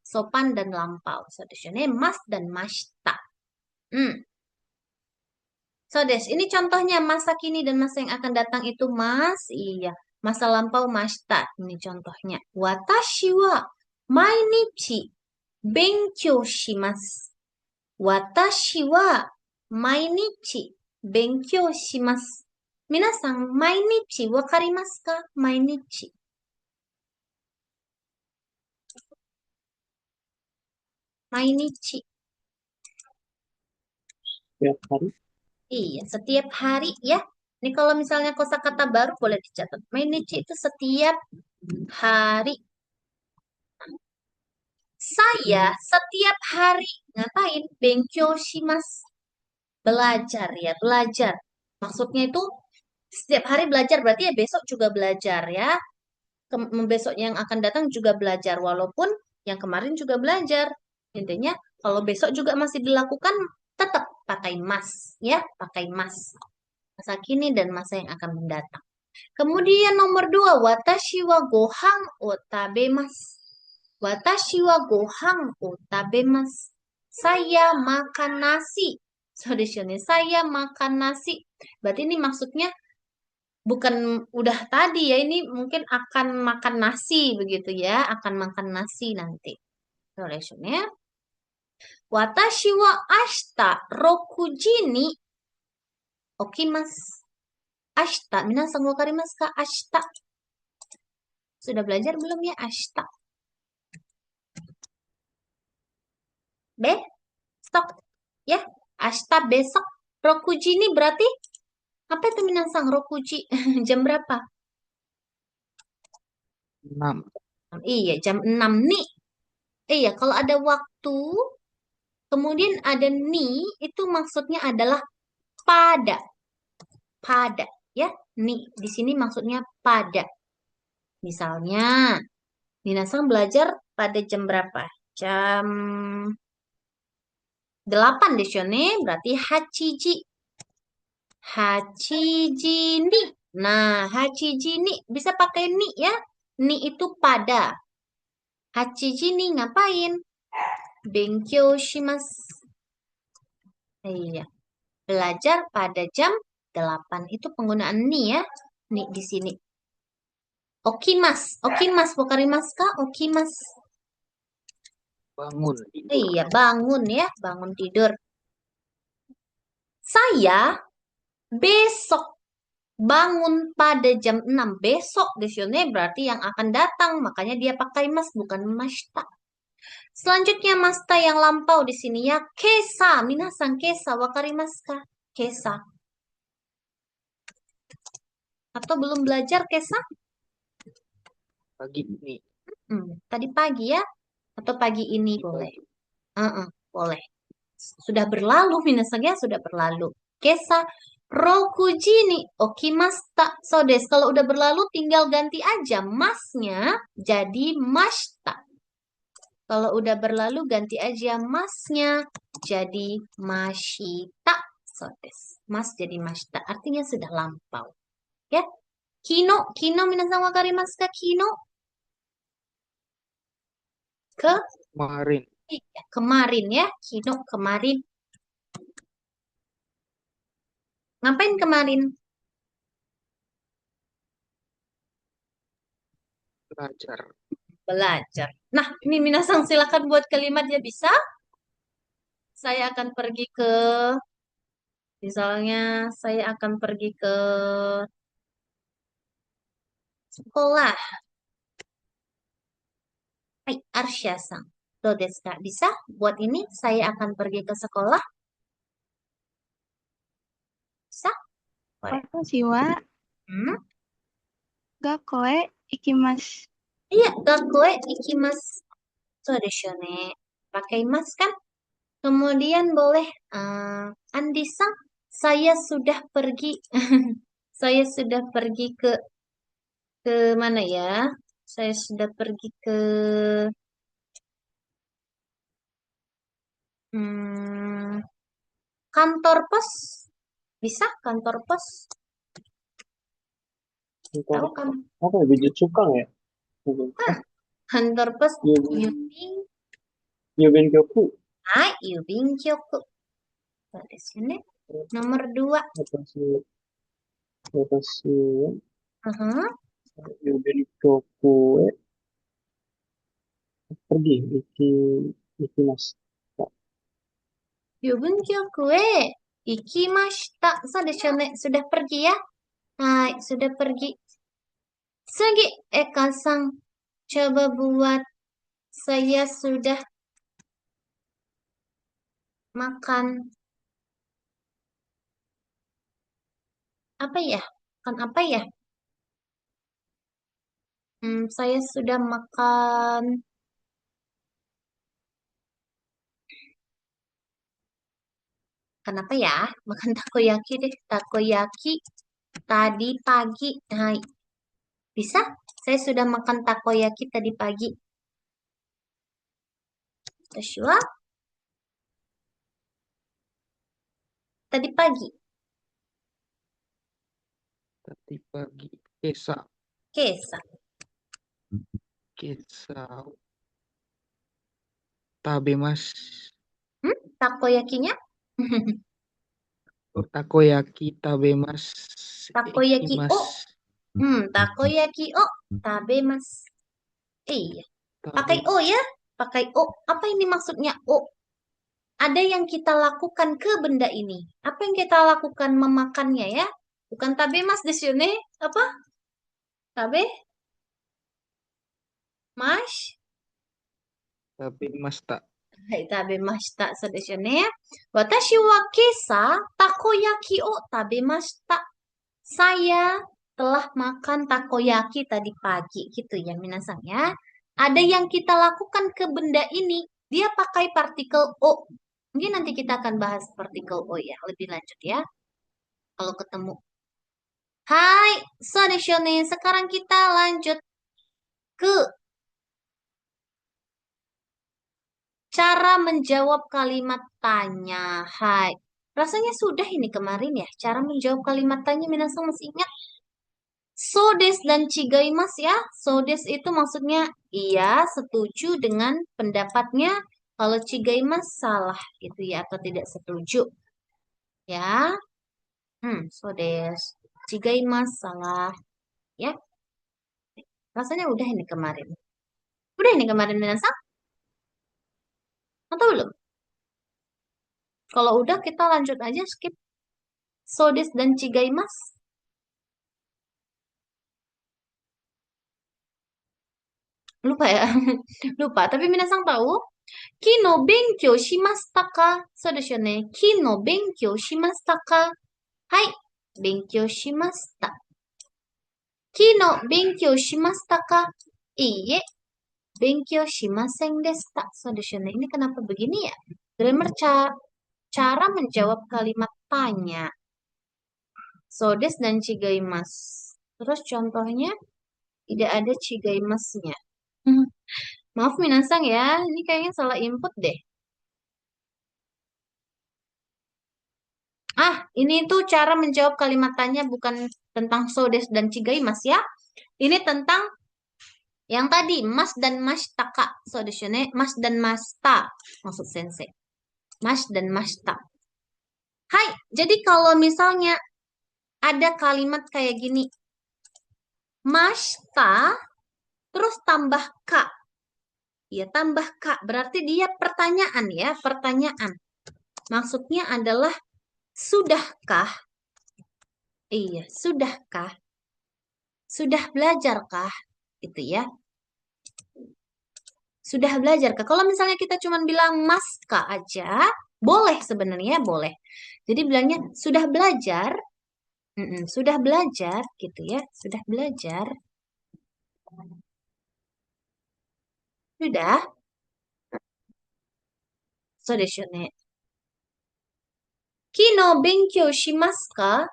Sopan dan lampau. So, desu ne, mas dan mashita. So, des, ini contohnya masa kini dan masa yang akan datang itu mas. Iya. Masa lampau mashita. Ini contohnya. Watashi wa mainichi benkyou shimasu. Watashi wa mainichi benkyou shimasu. Minasan, mainichi wakarimasu ka? Mainichi. Mainichi. Setiap hari. Iya, setiap hari ya. Ini kalau misalnya kosakata baru boleh dicatat. Mainichi itu setiap hari. Saya setiap hari ngapain? Benkyou shimasu. Belajar ya, belajar. Maksudnya itu setiap hari belajar berarti ya besok juga belajar ya. Besok yang akan datang juga belajar walaupun yang kemarin juga belajar. Intinya kalau besok juga masih dilakukan tetap pakai mas ya, pakai mas. Masa kini dan masa yang akan mendatang. Kemudian nomor 2, watashi wa gohan o tabemasu. Watashi wa gohan o tabemasu. Saya makan nasi. So desu ne, saya makan nasi. Berarti ini maksudnya bukan udah tadi ya, ini mungkin akan makan nasi begitu ya, akan makan nasi nanti. So desu ne. Watashi wa ashita rokuji ni okimasu. Ashita, minasan wakarimasu ka? Ashita. Sudah belajar belum ya ashita? Besok. Ya, ashita besok. Rokuji ni berarti apa itu minasan rokuji? Jam berapa? 6. Iya, jam 6 nih. Iya, kalau ada waktu, kemudian ada ni, itu maksudnya adalah pada. Pada, ya. Ni, di sini maksudnya pada. Misalnya, Minasang belajar pada jam berapa? Jam 8 desu ne, berarti hachiji. Hachiji ni. Nah, hachiji ni bisa pakai ni ya. Ni itu pada. Hachiji ni ngapain? Benkyou shimasu. Iya. Belajar pada jam 8. Itu penggunaan ni ya. Ni di sini. Okimas. Okimas. Wakarimasu ka? Okimas. Bangun. Iya, bangun ya. Bangun tidur. Saya besok bangun pada jam 6. Besok desu ne berarti yang akan datang. Makanya dia pakai mas, bukan mashita. Selanjutnya masta yang lampau di sini ya. Kesa. Minasan kesa. Wakarimasu ka? Kesa. Atau belum belajar kesa? Pagi ini. Tadi pagi ya? Atau pagi ini boleh? Boleh. Sudah berlalu, minasan ya, sudah berlalu. Kesa rokuji ni okimasta. So des, kalau udah berlalu tinggal ganti aja masnya jadi mashita. Kalau udah berlalu ganti aja masnya jadi mashita. So des, mas jadi mashita. Artinya sudah lampau. Ya. Kino, kino minasan wakarimasu ka? Kino Kemarin. iya, kemarin ya. Kino kemarin. Ngapain kemarin? Belajar. Belajar. Nah, ini minasang silakan buat kalimatnya bisa. Saya akan pergi ke, misalnya saya akan pergi ke sekolah. Hai, Arsya-san. Do desu ka? Bisa buat ini, saya akan pergi ke sekolah. Bisa? Boleh. Watashi wa Hmm? gakoe ikimasu. Iya, gakoe ikimasu. So desu ne. Pakai mas kan? Kemudian boleh, Andi-san, saya sudah pergi. Saya sudah pergi ke mana ya? Saya sudah pergi ke hmm, kantor pos. Bisa kantor pos? Tahu kan? Apa ya? Biji cukang ya? Bukan. Kantor pos Yubin, Yubin. Yubin Kyoku. Hai, Yubin Kyoku. Di sini nomor 2. Watashi Aha. Yubin Kyoku pergi ikimasu. Yubin Kyoku ikimashita. So desu ne. Sudah pergi ya? Hai, sudah pergi. Segi Eka-san, coba buat saya sudah makan apa ya? Makan apa ya? Saya sudah makan apa ya? Makan takoyaki deh. Takoyaki tadi pagi. Hai. Bisa? Saya sudah makan takoyaki tadi pagi. Joshua, tadi pagi. Tadi pagi. Kesa. Kesa. Kesa. Tabemas. Takoyakinya? Takoyaki tabemas. Takoyaki Ikimasu. Takoyaki tabemas. Iya. Pakai Tabe- o ya? Pakai o. Apa ini maksudnya o? ada yang kita lakukan ke benda ini. Apa yang kita lakukan memakannya ya? Bukan tabemas desu yo ne. Apa? Tabe? Mas? Tabemashita. はい、食べました。そうですよね。私は今朝、たこ焼きを食べました。Saya telah makan takoyaki tadi pagi. Gitu ya, minasang ya. Ada yang kita lakukan ke benda ini. Dia pakai partikel O. Mungkin nanti kita akan bahas partikel O ya. Lebih lanjut ya. Kalau ketemu. Hai, so desyo ne. Sekarang kita lanjut ke cara menjawab kalimat tanya. Hai. Rasanya sudah ini kemarin ya. Cara menjawab kalimat tanya. Minasang masih ingat? Sodes dan chigaimas ya. Sodes itu maksudnya iya, setuju dengan pendapatnya. Kalau chigaimas salah gitu ya. Atau tidak setuju. Ya. Sodes. Chigaimas salah. Ya. Rasanya udah ini kemarin. Udah ini kemarin minasang? Atau belum? Kalau udah kita lanjut aja skip. Sodes dan chigaimas. Lupa ya. Lupa. Tapi minasang tahu. Kino benkyou shimashita ka? So desu yo ne. Kino benkyou shimashita ka? Hai. Benkyou shimashita. Kino benkyou shimashita ka? Iye. Benkyou shimasen deshita. So desu yo ne. Ini kenapa begini ya? Grammar cara menjawab kalimat tanya. Sodes dan chigaimas. Terus contohnya tidak ada chigaimasnya. Maaf minasang ya, ini kayaknya salah input deh. Ini tuh cara menjawab kalimat tanya bukan tentang sodes dan chigaimas ya. Ini tentang yang tadi, mas dan mashitaka. Sodes yo ne, mas dan mashita. Maksud sensei. Mas dan mashita. Hai, jadi kalau misalnya ada kalimat kayak gini. Mashita, terus tambah ka. Ya, tambah ka. Berarti dia pertanyaan ya, pertanyaan. Maksudnya adalah sudahkah? Iya, sudahkah? Sudah belajarkah? Gitu ya. Sudah belajarkah? Kalau misalnya kita cuma bilang maska aja, boleh sebenarnya, boleh. Jadi bilangnya sudah belajar. Sudah belajar gitu ya. Sudah belajar. Sudah. So desyo ne. Kino benkyou shimasu ka?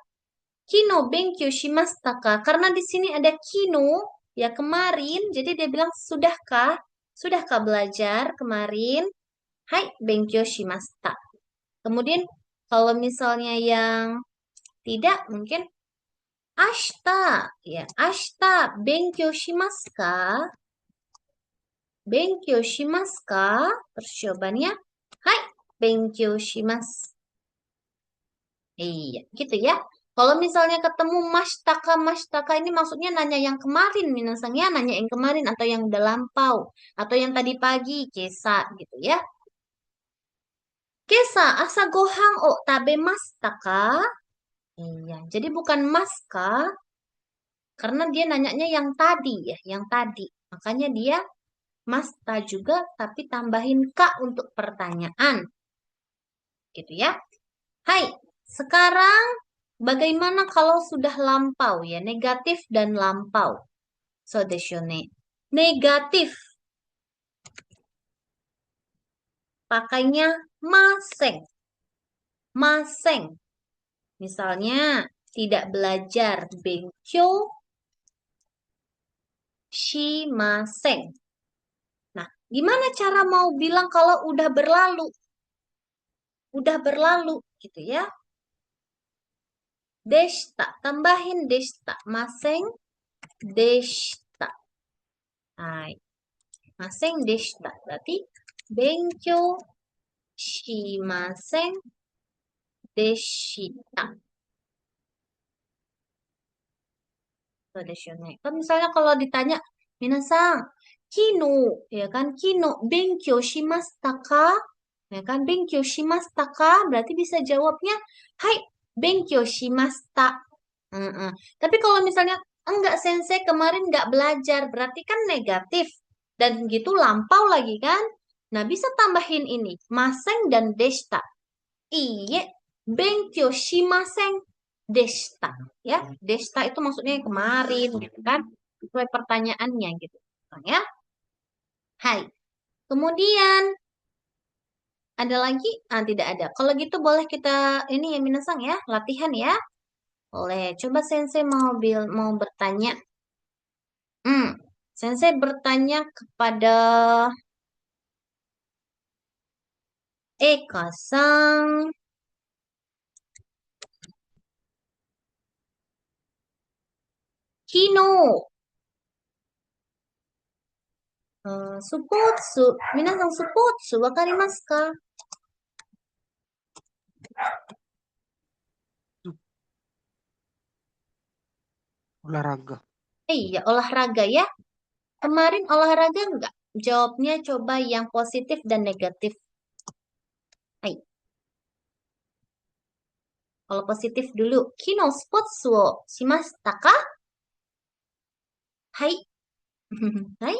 Kino benkyou shimashita ka? Karena di sini ada kino, ya kemarin, jadi dia bilang sudahkah? Sudahkah belajar kemarin? Hai, benkyou shimashita. Kemudian kalau misalnya yang tidak mungkin ashita, ya ashita benkyou shimasu ka? Benkyou shimasu ka? Terus jawabannya, hai, benkyou shimasu. Iya, gitu ya. Kalau misalnya ketemu mashitaka ini maksudnya nanya yang kemarin, minasangnya nanya yang kemarin atau yang udah lampau. Atau yang tadi pagi, kesa gitu ya. Kesa, asa gohang o tabemashita ka? Iya, jadi bukan maska, karena dia nanyanya yang tadi ya, yang tadi. Makanya dia masta juga, tapi tambahin ka untuk pertanyaan. Gitu ya. Hai, sekarang bagaimana kalau sudah lampau ya, negatif dan lampau. So desyo ne. Negatif. Pakainya maseng. Maseng. Misalnya tidak belajar benkyou shimasen. Nah, gimana cara mau bilang kalau udah berlalu? Udah berlalu gitu ya. Deshita, tambahin deshita. Maseng deshita. Hai. Maseng deshita. Berarti benkyou shimasen deshita. So desyo ne. Kan misalnya kalau ditanya, minasang, kino, ya kan, kino benkyou shimashita ka? Ya kan? Benkyou shimashita ka? Berarti bisa jawabnya, hai, benkyou shimashita. Mm-mm. Tapi kalau misalnya, enggak sensei kemarin enggak belajar, berarti kan negatif. Dan gitu lampau lagi kan? Nah, bisa tambahin ini, maseng dan deshita. Iye, benkyou shimasen deshita. Ya, deshita itu maksudnya yang kemarin, gitu kan? Sesuai pertanyaannya gitu. Ya, hai. Kemudian, ada lagi? Ah, tidak ada. Kalau gitu boleh kita ini ya minasang ya, latihan ya. Boleh. Coba Sensei mau bertanya. Hmm, Sensei bertanya kepada Eka-san. Kino, supotsu. Minasang supotsu, wakarimasu ka? Olahraga. Iya, olahraga ya. Kemarin olahraga enggak? Jawabnya coba yang positif dan negatif. Hai. Kalau positif dulu. Kino spotsu wo shimashita ka? Hai. Hai.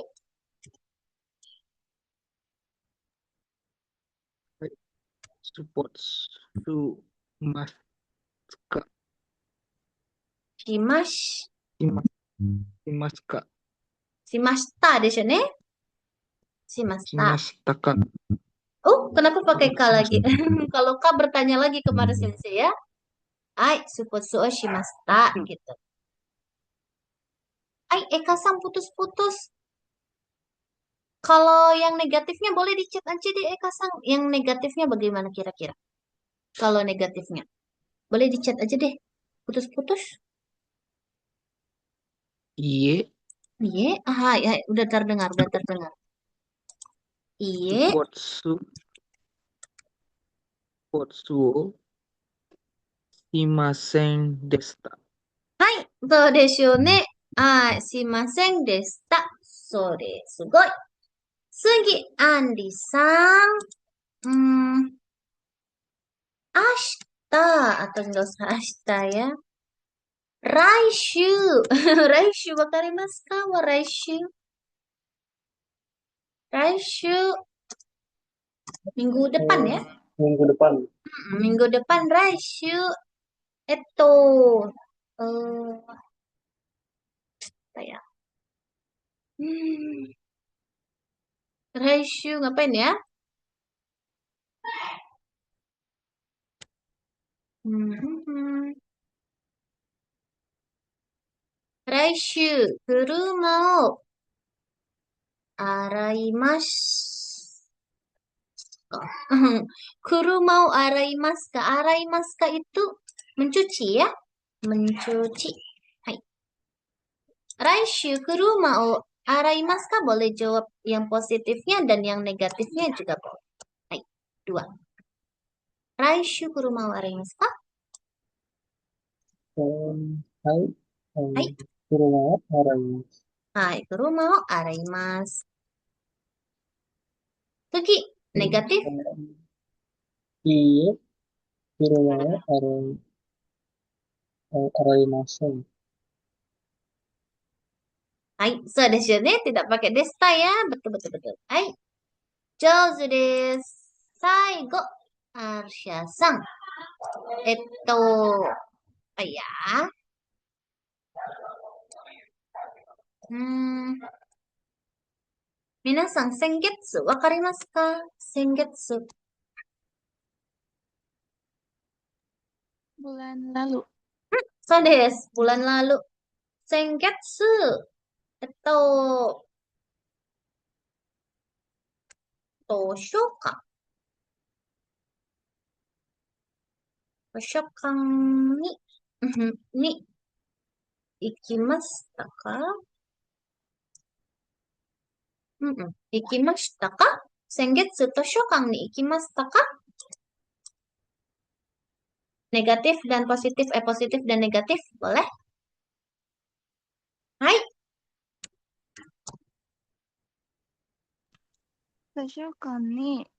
Sports. Su. Mas. Ka. Shimash. Shimas. Shimas ka. Shimashita desu ne? Shimashita. Shimashita ka. Oh, kenapa pakai K lagi? Kalau K bertanya lagi kemarin Sensei ya. Ai, supotsu o shimashita gitu. Ai, Eka-san putus-putus. Kalau yang negatifnya boleh dicek aja deh Eka-san. Yang negatifnya bagaimana kira-kira? Kalau negatifnya. Boleh dicat aja deh. Putus-putus. Iye. Iya, ah, ya, udah terdengar, udah terdengar. Iya, Supotsu. Supotsu wo shimasen deshita.そうですよね。はい、しませんでした。それ、すごい。次、アンリさん。明日、atau enggak usah 明日ya. 来週。来週わかりますかは来週。来週。Minggu depan ya. Minggu depan. Minggu depan 来週。apa ya? Hmm, 来週 ngapain ya? Hmm. 来週、車を洗いますか？Kurumau araimasu ka? Araimasu ka itu mencuci ya? Mencuci. Hai. Raishu kurumau araimasu ka? Boleh jawab yang positifnya dan yang negatifnya juga boleh. Hai. Dua. Raishu kurumau araimasu ka? Hai. Hai. Kurumau araimasu. Hai. Kurumau araimasu. Sugi. Negatif. Iye. Kurumau araimasu. Hai. So desu ne. Tidak pakai desta ya. Betul, betul, betul. Hai. Jouzu desu. Saigo. Arsha-san. Apa ya? Minasan, sengetsu, wakarimasu ka? Sengetsu. Bulan lalu. So desu, bulan lalu. Sengetsu. Atau Toshokan. Toshokan ni, ni ikimashita ka? Ikimashita ka? Sengetsu Toshokan ni ikimashita ka? Negatif dan positif, positif dan negatif, boleh? Hai. 図書館に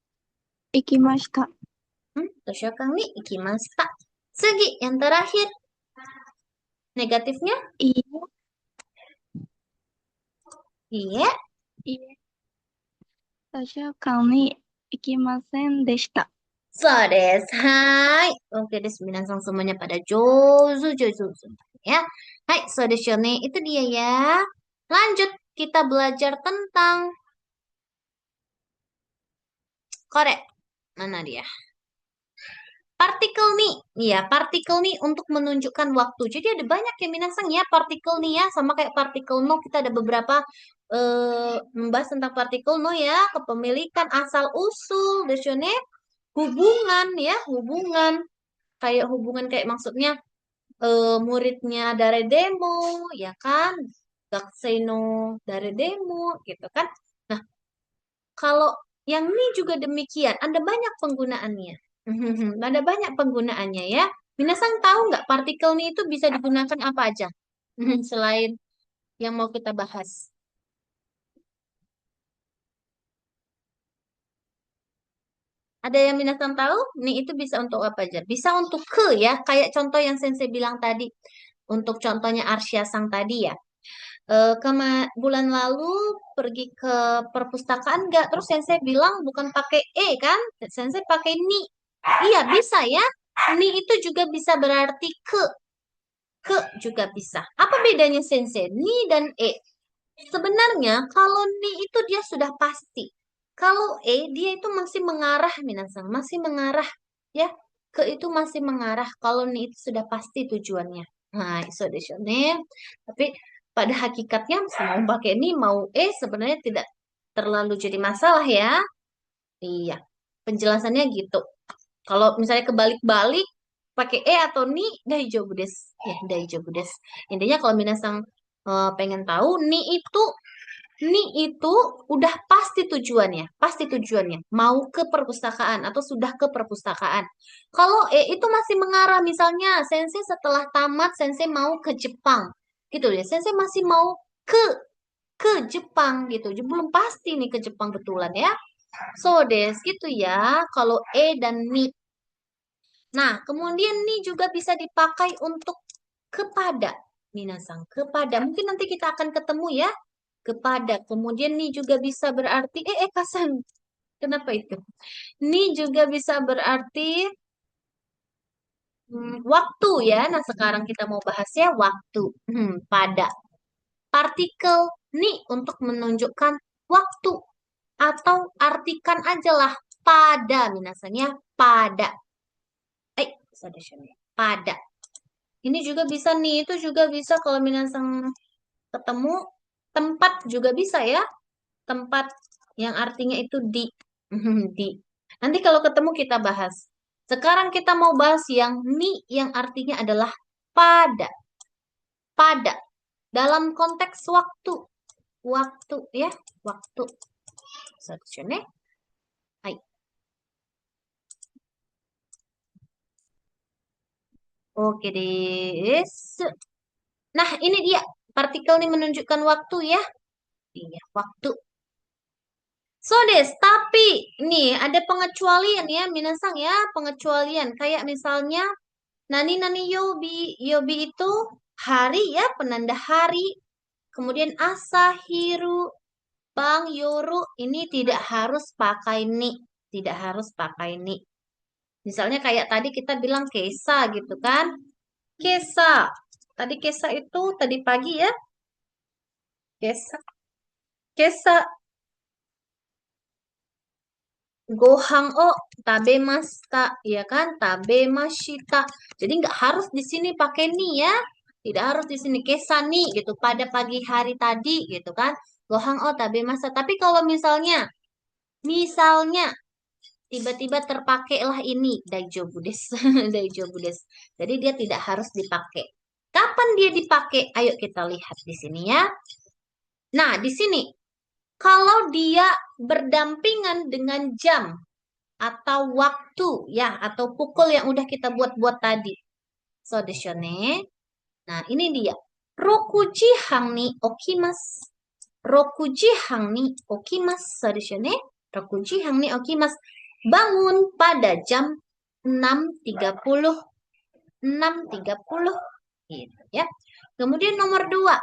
ikimashita. Toshaka ni ikimashita. Segi, yang terakhir. Negatifnya? Iie, Iya. iie. Toshokan ni ikimasen deshita. So desu. Hai. Oke desu. Minasan semuanya pada jozu, jozu. Ya. Hai. So desu ne. Itu dia ya. Lanjut. Kita belajar tentang kore. Mana dia? Partikel nih. Ya, partikel nih untuk menunjukkan waktu. Jadi ada banyak ya minasan ya partikel nih ya. Sama kayak partikel no. Kita ada beberapa membahas tentang partikel no ya. Kepemilikan, asal usul. Desu ne. Hubungan ya. Hubungan. Kayak hubungan kayak maksudnya muridnya dari demo. Ya kan. Gakusei no dari demo. Gitu kan. Nah, kalau yang ini juga demikian. Ada banyak penggunaannya. Ada banyak penggunaannya ya. Minasan tahu nggak partikel ini itu bisa digunakan apa aja? Selain yang mau kita bahas. Ada yang minasan tahu? Nih itu bisa untuk apa aja? Bisa untuk ke ya. Kayak contoh yang Sensei bilang tadi. Untuk contohnya Arsya Sang tadi ya. Bulan lalu pergi ke perpustakaan nggak? Terus Sensei bilang bukan pakai kan? Sensei pakai ni. Iya bisa ya. Ni itu juga bisa berarti ke. Ke juga bisa. Apa bedanya Sensei? Ni dan sebenarnya kalau ni itu dia sudah pasti. Kalau dia itu masih mengarah minasang, masih mengarah ya. Ke itu masih mengarah. Kalau ni itu sudah pasti tujuannya. Nah, so desu ne. Tapi pada hakikatnya mau pakai ni mau sebenarnya tidak terlalu jadi masalah ya. Iya. Penjelasannya gitu. Kalau misalnya kebalik-balik pakai atau ni daijoubu desu. Ya, daijoubu desu. Intinya kalau minasang pengen tahu ni itu udah pasti tujuannya, pasti tujuannya mau ke perpustakaan atau sudah ke perpustakaan. Kalau itu masih mengarah misalnya Sensei setelah tamat Sensei mau ke Jepang. Gitu ya. Sensei masih mau ke ke Jepang gitu. Jadi belum pasti nih ke Jepang betulan ya. So des gitu ya. Kalau dan ni. Nah, kemudian ni juga bisa dipakai untuk kepada. Minasang, kepada. Mungkin nanti kita akan ketemu ya. Kepada. Kemudian ni juga bisa berarti, Kasan. Kenapa itu? Ni juga bisa berarti waktu ya. Nah, sekarang kita mau bahas ya waktu. Pada. Partikel ni untuk menunjukkan waktu. Atau artikan aja lah pada. Minasanya pada. Pada. Ini juga bisa nih, itu juga bisa kalau minasang ketemu tempat juga bisa ya. Tempat yang artinya itu di. Di. Nanti kalau ketemu kita bahas. Sekarang kita mau bahas yang ni yang artinya adalah pada. Pada. Dalam konteks waktu. Waktu ya. Waktu. Selanjutnya. Hai. Oke deh. Nah, ini dia. Partikel ini menunjukkan waktu ya. Iya, waktu. So des, tapi nih ada pengecualian ya, minasang ya, pengecualian. Kayak misalnya nani yobi. Yobi itu hari ya, penanda hari. Kemudian asa, hiru, bang, yoru. Ini tidak harus pakai ni. Tidak harus pakai ni. Misalnya kayak tadi kita bilang kesa gitu kan. Kesa. Tadi kesa itu tadi pagi ya. Kesa. Kesa. Gohang tabemashita, ya kan? Tabemashita. Jadi nggak harus di sini pakai ni ya. Tidak harus di sini kesa ni gitu. Pada pagi hari tadi gitu kan. Gohang tabemashita. Tapi kalau misalnya tiba-tiba terpakailah ini daijoubu desu. Daijoubu desu. Jadi dia tidak harus dipakai. Kapan dia dipakai? Ayo kita lihat di sini ya. Nah, di sini kalau dia berdampingan dengan jam atau waktu ya atau pukul yang udah kita buat-buat tadi. So desu ne. Nah, ini dia. Rokuji hang ni okimasu. Rokuji hang ni okimasu. So desu ne. Rokuji hang ni okimasu. bangun pada jam 6.30. 6.30 gitu ya. Kemudian nomor 2.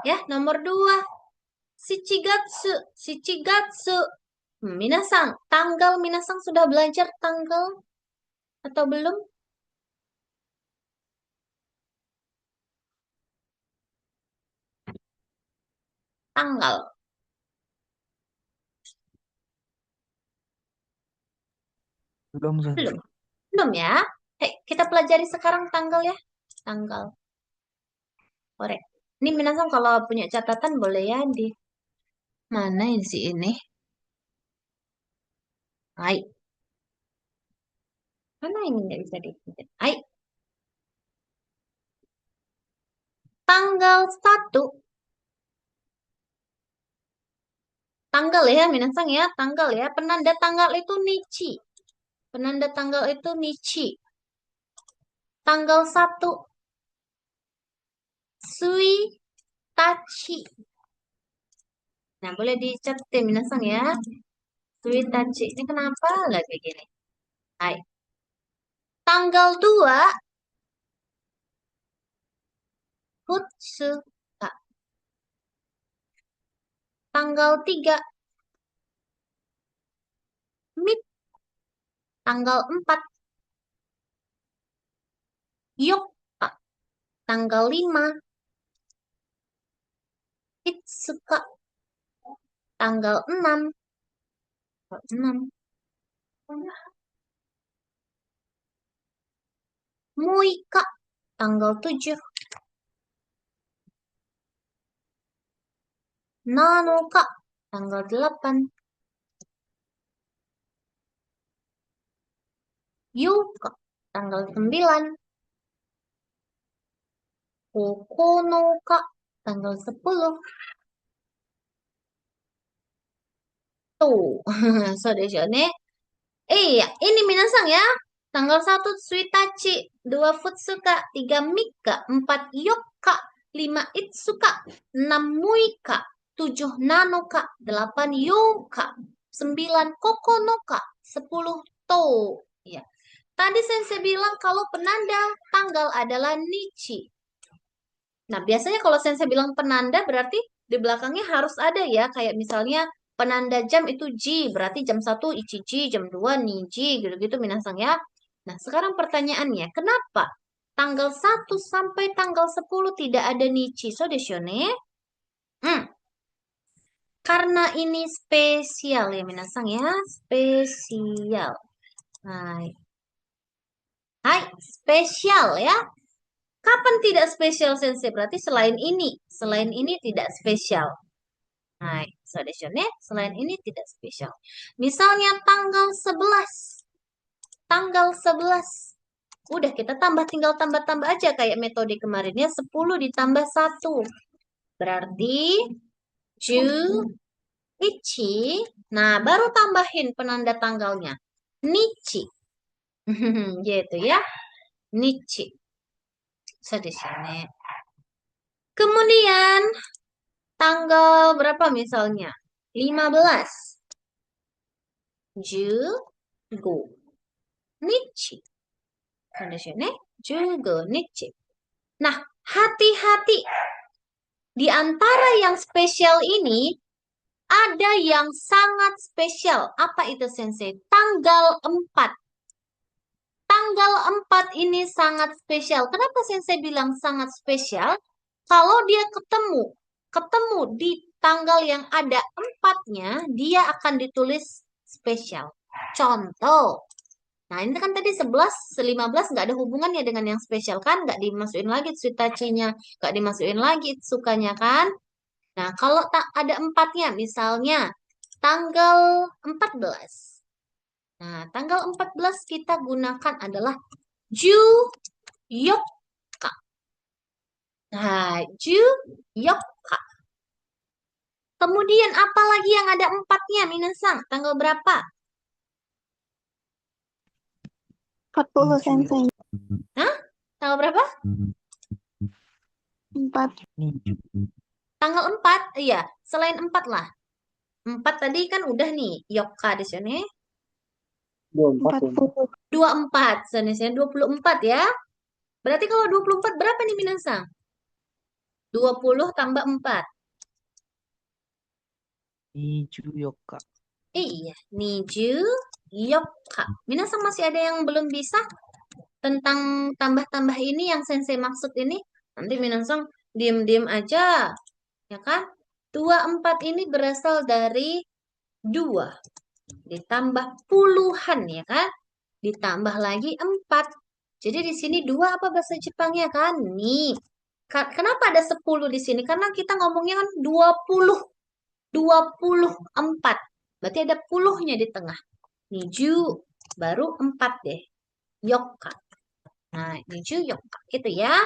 Ya, nomor 2. Shichigatsu. Shichigatsu. Minasang, tanggal minasang sudah belajar tanggal atau belum? Tanggal. Belum, Sensei. Belum. Belum ya? Kita pelajari sekarang tanggal ya. Tanggal. Korek. Ini minasang kalau punya catatan boleh ya di mana sih ini? Hai. Mana ini nggak bisa diketik? Hai. Tanggal 1. Tanggal ya, minasang ya. Tanggal ya. Penanda tanggal itu nichi. Penanda tanggal itu nichi. Tanggal 1. Sui tachi. Nah, boleh dicatat ya, minasang ya. Sui tachi. Ini kenapa nggak kayak gini? Hai. Tanggal 2. Futsuka. Tanggal 3. Mit. Tanggal 4. Yokka. Tanggal 5. Itsuka. Tanggal 6. 6. Muika. Tanggal 7. Nanoka. Tanggal 8. Yuka. Tanggal 9. Kokonoka. Tanggal 10. Tuh. So desu ne. Iya, ini minasang ya. Tanggal 1 Suitachi, 2 Futsuka, 3 Mika, 4 Yokka, 5 Itsuka, 6 Muika, 7 Nanoka, 8 Yoka, 9 Kokonoka, 10 To. Ya. Tadi Sensei bilang kalau penanda tanggal adalah Nichi. Nah, biasanya kalau Sensei bilang penanda berarti di belakangnya harus ada ya. Kayak misalnya penanda jam itu Ji, berarti jam 1 Ichiji, jam 2 Niji, gitu-gitu minasang ya. Nah, sekarang pertanyaannya, kenapa tanggal 1 sampai tanggal 10 tidak ada Nichi? So desu ne? Karena ini spesial ya minasang ya, spesial. Hai. Hai, spesial ya. Kapan tidak spesial Sensei? Berarti selain ini. Selain ini tidak spesial. Nah, so desu ne? Selain ini tidak spesial. Misalnya tanggal 11. Tanggal 11. Udah kita tinggal tambah-tambah aja kayak metode kemarinnya 10 ditambah 1. Berarti ju ichi. Nah, baru tambahin penanda tanggalnya. Nichi. Gitu ya. Nichi. So desu ne. Kemudian tanggal berapa misalnya? 15. Jugo. Nichi. Kondisinya jugo nichi. Nah, hati-hati. Di antara yang spesial ini, ada yang sangat spesial. Apa itu Sensei? Tanggal 4. Tanggal 4 ini sangat spesial. Kenapa Sensei bilang sangat spesial? Kalau dia ketemu di tanggal yang ada 4-nya, dia akan ditulis spesial. Contoh. Nah, ini kan tadi 11, 15 nggak ada hubungannya dengan yang spesial kan? Nggak dimasukin lagi Suitachi-nya, nggak dimasukin lagi sukanya kan? Nah, kalau tak ada 4-nya, misalnya tanggal 14. Nah, tanggal 14 kita gunakan adalah Juyokka. Nah, Juyokka. Kemudian apa lagi yang ada 4-nya, minasang? Tanggal berapa? 40 Sensei. Hah? Tanggal berapa? 4. Tanggal 4? Iya, selain 4 lah. 4 tadi kan udah nih, Yokka di sini. 24 ya. 40. 24. Sebenarnya 24 ya. Berarti kalau 24 berapa nih Minasang? 20 tambah 4. Nijuyoka. Iya, niju yoka. Minasang masih ada yang belum bisa tentang tambah-tambah ini yang sensei maksud ini? Nanti Minasang diem-diem aja, ya kan? 24 ini berasal dari 2 ditambah puluhan, ya kan? Ditambah lagi 4. Jadi di sini 2 apa bahasa Jepangnya kan? Nih. Kenapa ada 10 di sini? Karena kita ngomongnya kan 20. 24. Berarti ada puluhnya di tengah. Niju baru 4 deh. Yoka. Nah, niju yoka gitu ya.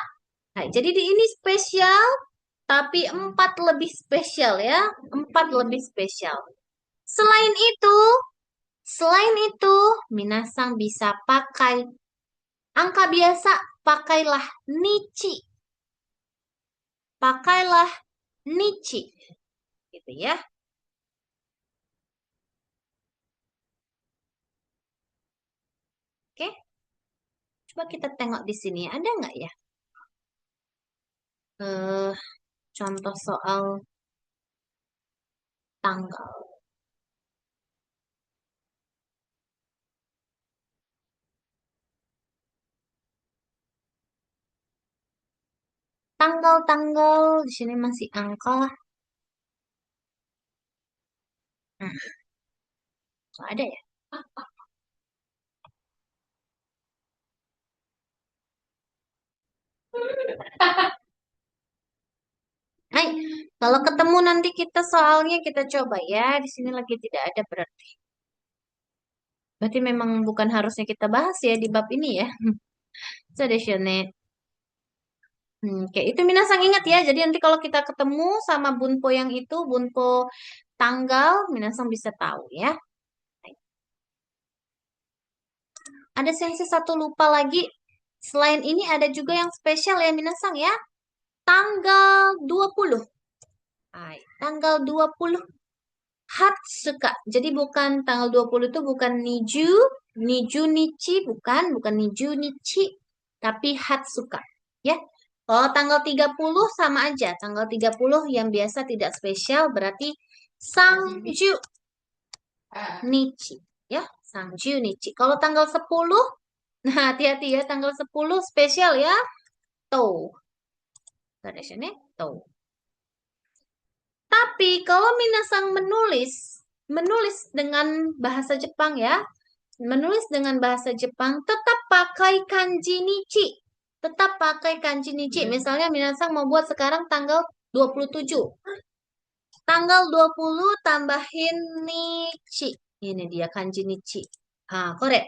Nah, jadi di ini spesial, tapi 4 lebih spesial ya. 4 lebih spesial. Selain itu, Minasang bisa pakai angka biasa, pakailah nichi. Pakailah nichi. Gitu ya. Oke. Coba kita tengok di sini. Ada nggak ya? Contoh soal tanggal. Tanggal-tanggal di sini masih angka. Nggak ada ya? Hai, kalau ketemu nanti kita soalnya kita coba ya. Di sini lagi tidak ada berarti. Berarti memang bukan harusnya kita bahas ya di bab ini ya. So, Oke, itu Minasang ingat ya. Jadi nanti kalau kita ketemu sama bunpo yang itu, bunpo tanggal, Minasang bisa tahu ya. Ada sensei satu lupa lagi. Selain ini ada juga yang spesial ya Minasang ya. Tanggal 20. Hai, tanggal 20 Hatsuka. Jadi bukan tanggal 20 itu bukan Niju, Niju Nichi, bukan Niju Nichi, tapi Hatsuka. Ya. Kalau tanggal 30 sama aja. Tanggal 30 yang biasa tidak spesial berarti Sangju Nichi. Ya, Sangju Nichi. Kalau tanggal 10, nah hati-hati ya, tanggal 10 spesial ya. Tou. Tou. Tapi kalau Minasang menulis dengan bahasa Jepang ya, menulis dengan bahasa Jepang tetap pakai kanji nichi. Tetap pakai kanji nichi. Misalnya Minasang mau buat sekarang tanggal 27. Tanggal 20 tambahin nichi. Ini dia kanji nichi. Kore.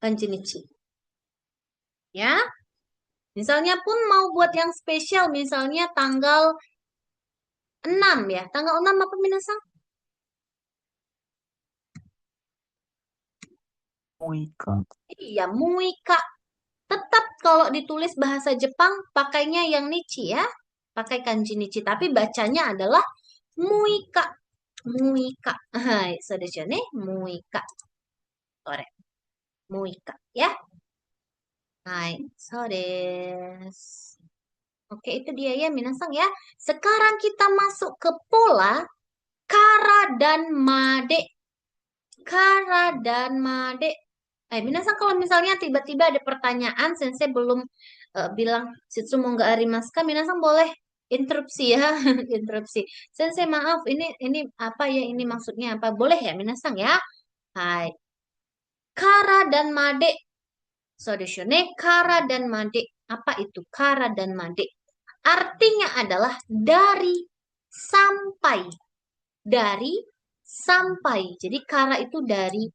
Kanji nichi. Ya. Misalnya pun mau buat yang spesial, misalnya tanggal 6 ya. Tanggal 6 apa Minasang? Muika. Iya, muika. Tetap kalau ditulis bahasa Jepang pakainya yang nichi ya. Pakai kanji nichi. Tapi bacanya adalah muika. Muika. Hai, so desu ne. Muika. Kore. Muika ya. Hai, so desu. Oke, itu dia ya Minasang ya. Sekarang kita masuk ke pola kara dan made. Kara dan made. Minasang kalau misalnya tiba-tiba ada pertanyaan, sensei belum bilang Shitsumo ga arimasu ka, Minasang boleh interupsi ya, interupsi. Sensei maaf, ini apa ya, ini maksudnya apa? Boleh ya Minasang ya? Hai. Kara dan made. So desu ne, kara dan made. Apa itu kara dan made? Artinya adalah dari sampai. Dari sampai. Jadi kara itu dari,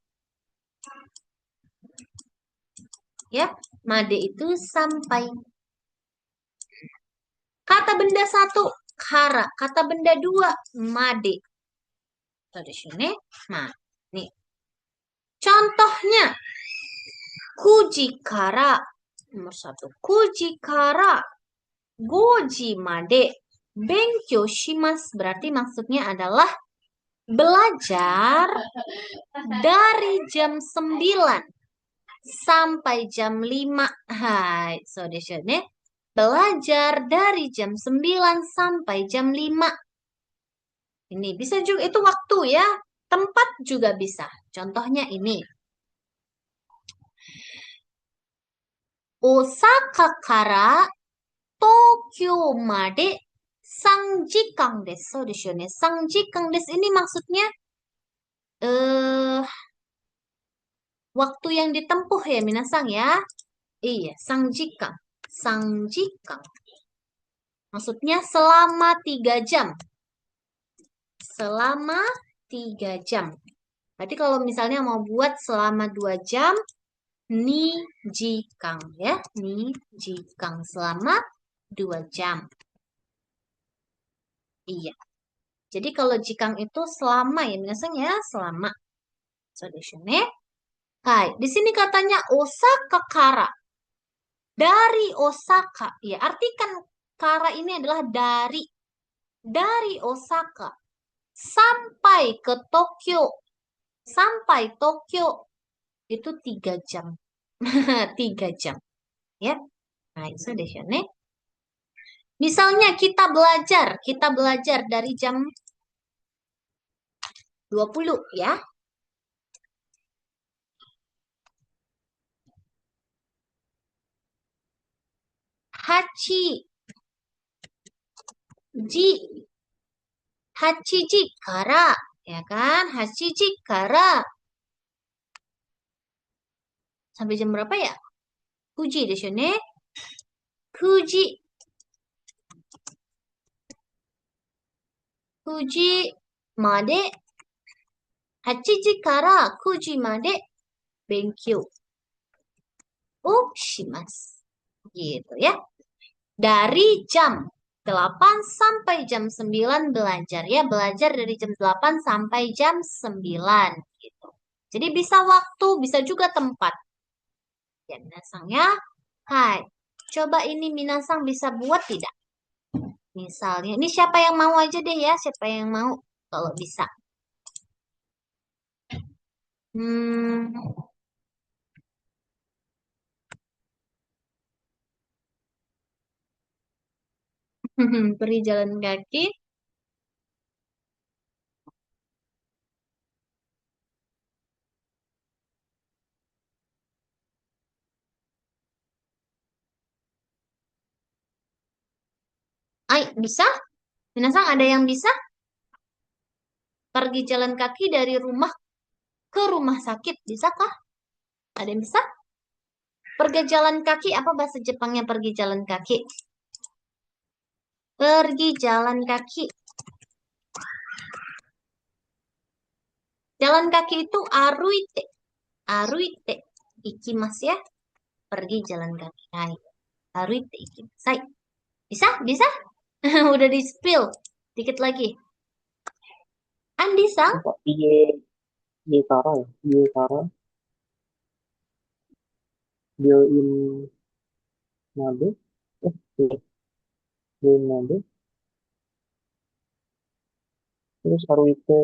ya, made itu sampai. Kata benda 1, kara. Kata benda 2, made. Nah, nih. Contohnya, kuji kara. Nomor 1, kuji kara. Goji made. Benkyou shimasu. Berarti maksudnya adalah belajar dari jam 9 sampai jam 5. Hai, so desyone. Belajar dari jam 9 sampai jam 5. Ini bisa juga itu waktu ya. Tempat juga bisa. Contohnya ini. Osaka kara Tokyo made 3 時間 desu. So desyone. 3 時間 desu ini maksudnya eh waktu yang ditempuh ya minasang ya. Iya, 3 jikang. 3 jikang. Maksudnya selama 3 jam. Selama 3 jam. Berarti kalau misalnya mau buat selama 2 jam, ni jikang ya. Ni jikang selama 2 jam. Iya. Jadi kalau jikang itu selama ya, biasanya selama. So, desu ne. Hai, di sini katanya Osaka kara. Dari Osaka. Ya, artikan kara ini adalah dari. Dari Osaka sampai ke Tokyo. Sampai Tokyo itu 3 jam. 3 jam. Ya. Nah, itu desu ne. Misalnya kita belajar dari jam 20 ya. Hachi ji. Hachiji kara. Ya kan? Hachiji kara. Sampai jam berapa ya? Kuji desu ne. Kuji. Kuji made. Hachiji kara kuji made benkyou o shimasu. Gitu ya. Dari jam 8 sampai jam 9 belajar ya. Belajar dari jam 8 sampai jam 9 gitu. Jadi bisa waktu, bisa juga tempat. Ya, minasang ya. Hai, coba ini minasang bisa buat tidak? Misalnya, ini siapa yang mau aja deh ya, siapa yang mau kalau bisa. Hmm, pergi jalan kaki. Ay, bisa? Minasang ada yang bisa? Pergi jalan kaki dari rumah ke rumah sakit, bisakah? Ada yang bisa? Pergi jalan kaki, apa bahasa Jepangnya pergi jalan kaki? Pergi jalan kaki. Jalan kaki itu aruite. Aruite. Ikimasu ya. Pergi jalan kaki. Hai. Aruite ikimasu. Hai. Bisa? Bisa? Udah di spill. Dikit lagi. Andi-san? Apa? Iye Kara ya? Iye Kara. Dia in Nade. Iya. Dia in Nade. Terus Haruite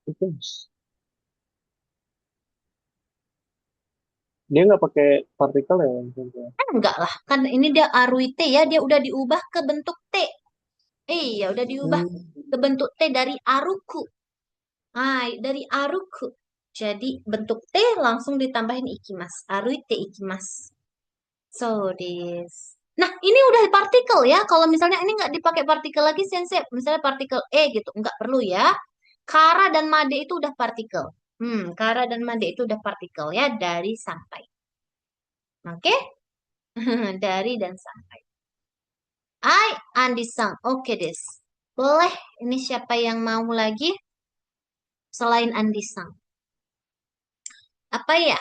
itu dia nggak pakai partikel ya maksudnya. Enggak lah. Kan ini dia aruite ya. Dia udah diubah ke bentuk T. Iya, udah diubah Hmm. ke bentuk T dari aruku. Hai, dari aruku. Jadi bentuk T langsung ditambahin ikimas. Aruite ikimas. So, this. Nah, ini udah partikel ya. Kalau misalnya ini nggak dipakai partikel lagi, sensei. Misalnya partikel E gitu. Nggak perlu ya. Kara dan made itu udah partikel. Kara dan made itu udah partikel ya. Dari sampai. Oke? Dari dan sampai. Ai, Andi-san. Oke, des. Boleh. Ini siapa yang mau lagi? Selain Andi-san. Apa ya?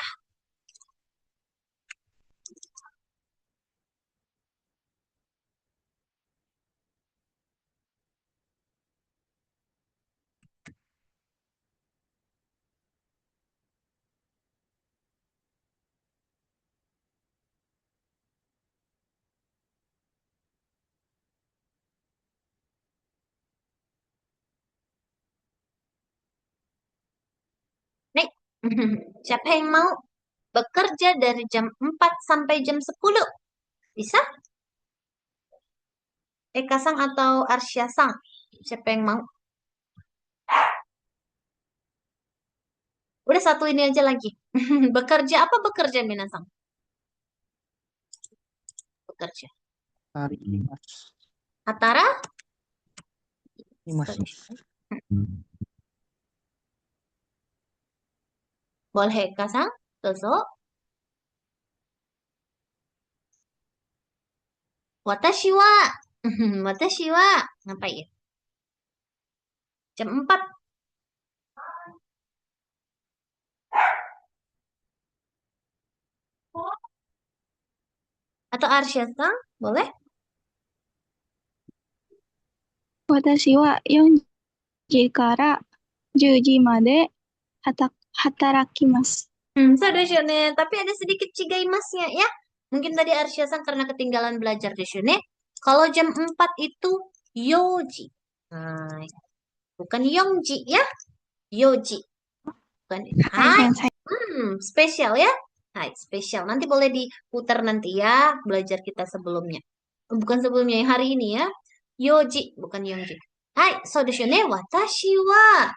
Siapa yang mau bekerja dari jam 4 sampai jam 10? Bisa? Eka Sang atau Arsya Sang? Siapa yang mau? Udah satu ini aja lagi. Bekerja apa bekerja Minasang? Bekerja. Hari ini mas. Atara? Ini masih. Boleh Eka Sang? Dozo. Watashi wa. Watashi wa. Ngapain? Jam 4. Atau Arsya Sang? Boleh? Watashi wa 4時から10時まで働きます。Sadeshone. Tapi ada sedikit cigaimasnya ya. Mungkin tadi Arsya Sang karena ketinggalan belajar deshone. Kalau jam 4 itu yoji. Nah, bukan yongji ya. Yoji. Bukan. はい、 Hai. 先生。 Spesial ya. Hai, spesial. Nanti boleh diputar nanti ya belajar kita sebelumnya. Bukan sebelumnya, yang hari ini ya. Yoji, bukan yongji. Hai, so deshone. Watashi wa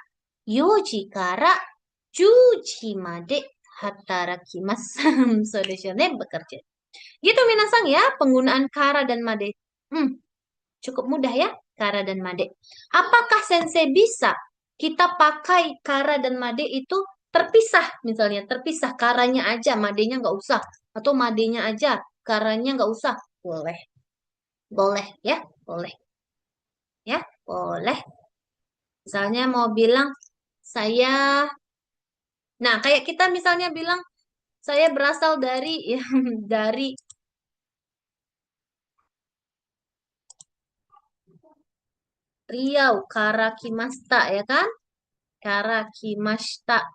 yoji kara 10時まで働きます。So deshone, bekerja. Gitu minasang ya, penggunaan kara dan made. Cukup mudah ya, kara dan made. Apakah sensei bisa kita pakai kara dan made itu terpisah? Misalnya terpisah, karanya aja, madenya nggak usah. Atau madenya aja, karanya nggak usah. Boleh. Boleh ya, boleh. Ya, boleh. Misalnya mau bilang, saya... Nah, kayak kita misalnya bilang, saya berasal dari ya, dari Riau, Karakimasta ya kan? Karakimasta.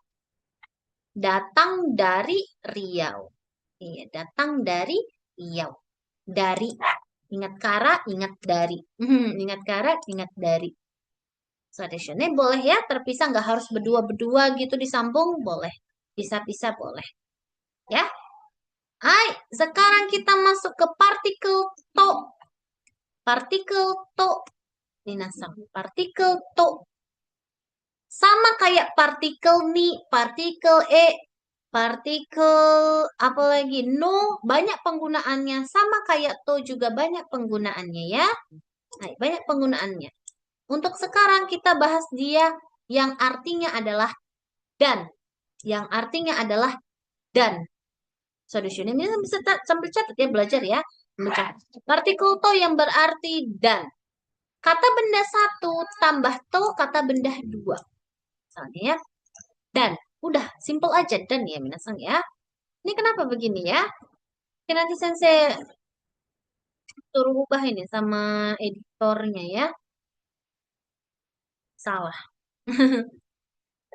Datang dari Riau. Iya, datang dari Riau. Dari. Ingat kara, ingat dari. Ingat kara, ingat dari. So, additionnya boleh ya, terpisah. Nggak harus berdua-berdua gitu disambung. Boleh. Bisa-bisa boleh. Ya. Hai, sekarang kita masuk ke partikel to. Partikel to. Minasang. Partikel to. Sama kayak partikel ni, partikel partikel apa lagi? No, banyak penggunaannya. Sama kayak to juga banyak penggunaannya ya. Nah, banyak penggunaannya. Untuk sekarang kita bahas dia yang artinya adalah dan. Yang artinya adalah dan. Solution ini bisa sambil catat ya, belajar ya. Partikel to yang berarti dan. Kata benda satu tambah to kata benda dua. Misalnya ya. Dan. Udah, simple aja. Dan ya, minasang ya. Ini kenapa begini ya? Oke, nanti sensei suruh ubah ini sama editornya ya. Salah.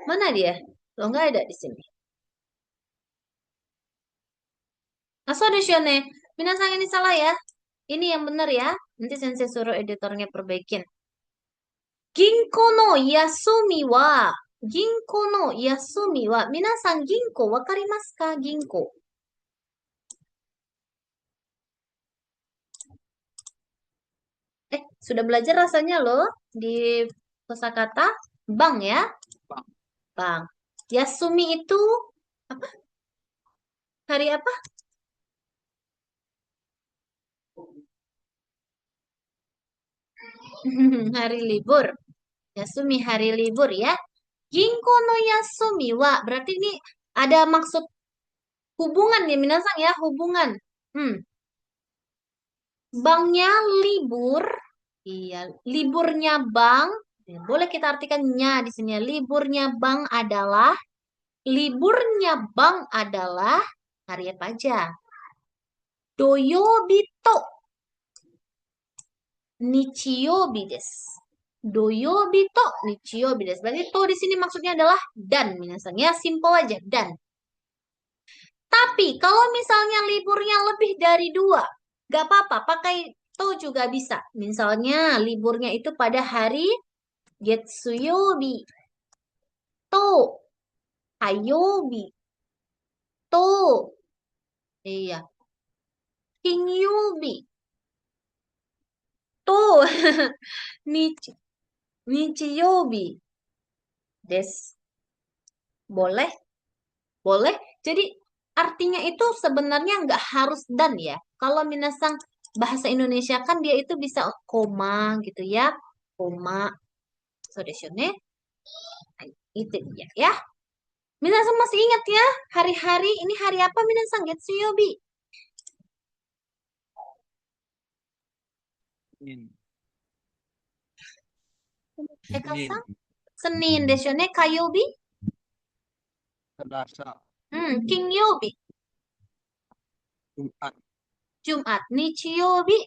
Mana dia? Lo nggak ada di sini. Aso deshone. Minasang ini salah ya. Ini yang benar ya. Nanti sensei suruh editornya perbaikin. Ginko no yasumi wa. Ginko no yasumi wa. Minasang ginko wakarimasu ka? Ginko. Sudah belajar rasanya loh di kosakata bank ya. Bank. Yasumi itu apa? Hari apa? Hari libur. Yasumi hari libur ya. Ginko no yasumi wa. Berarti ini ada maksud hubungan ya minasang ya, hubungan. Banknya libur. Iya, liburnya bank. Boleh kita artikannya di sini. Liburnya bank adalah hari apa aja? Doyobi to nichiyobi desu. Doyobi to nichiyobi desu. Berarti to di sini maksudnya adalah dan, minasang ya, simple aja dan. Tapi kalau misalnya liburnya lebih dari 2, gak apa-apa, pakai to juga bisa. Misalnya liburnya itu pada hari Getsuyobi. To Hayobi. To. Iya. Kinyobi. To. Nichiyobi. Des. Boleh? Boleh. Jadi artinya itu sebenarnya nggak harus dan ya. Kalau minasang bahasa Indonesia kan dia itu bisa koma gitu ya. Koma. So desu ne. Itu dia ya. Minasang masih ingat ya? Hari-hari ini hari apa minasang? Getsuyobi. Senin. Eka-san? Senin desu ne. Kayobi? Selasa. Kinyobi. Jumat. Jumat. Nichiyobi.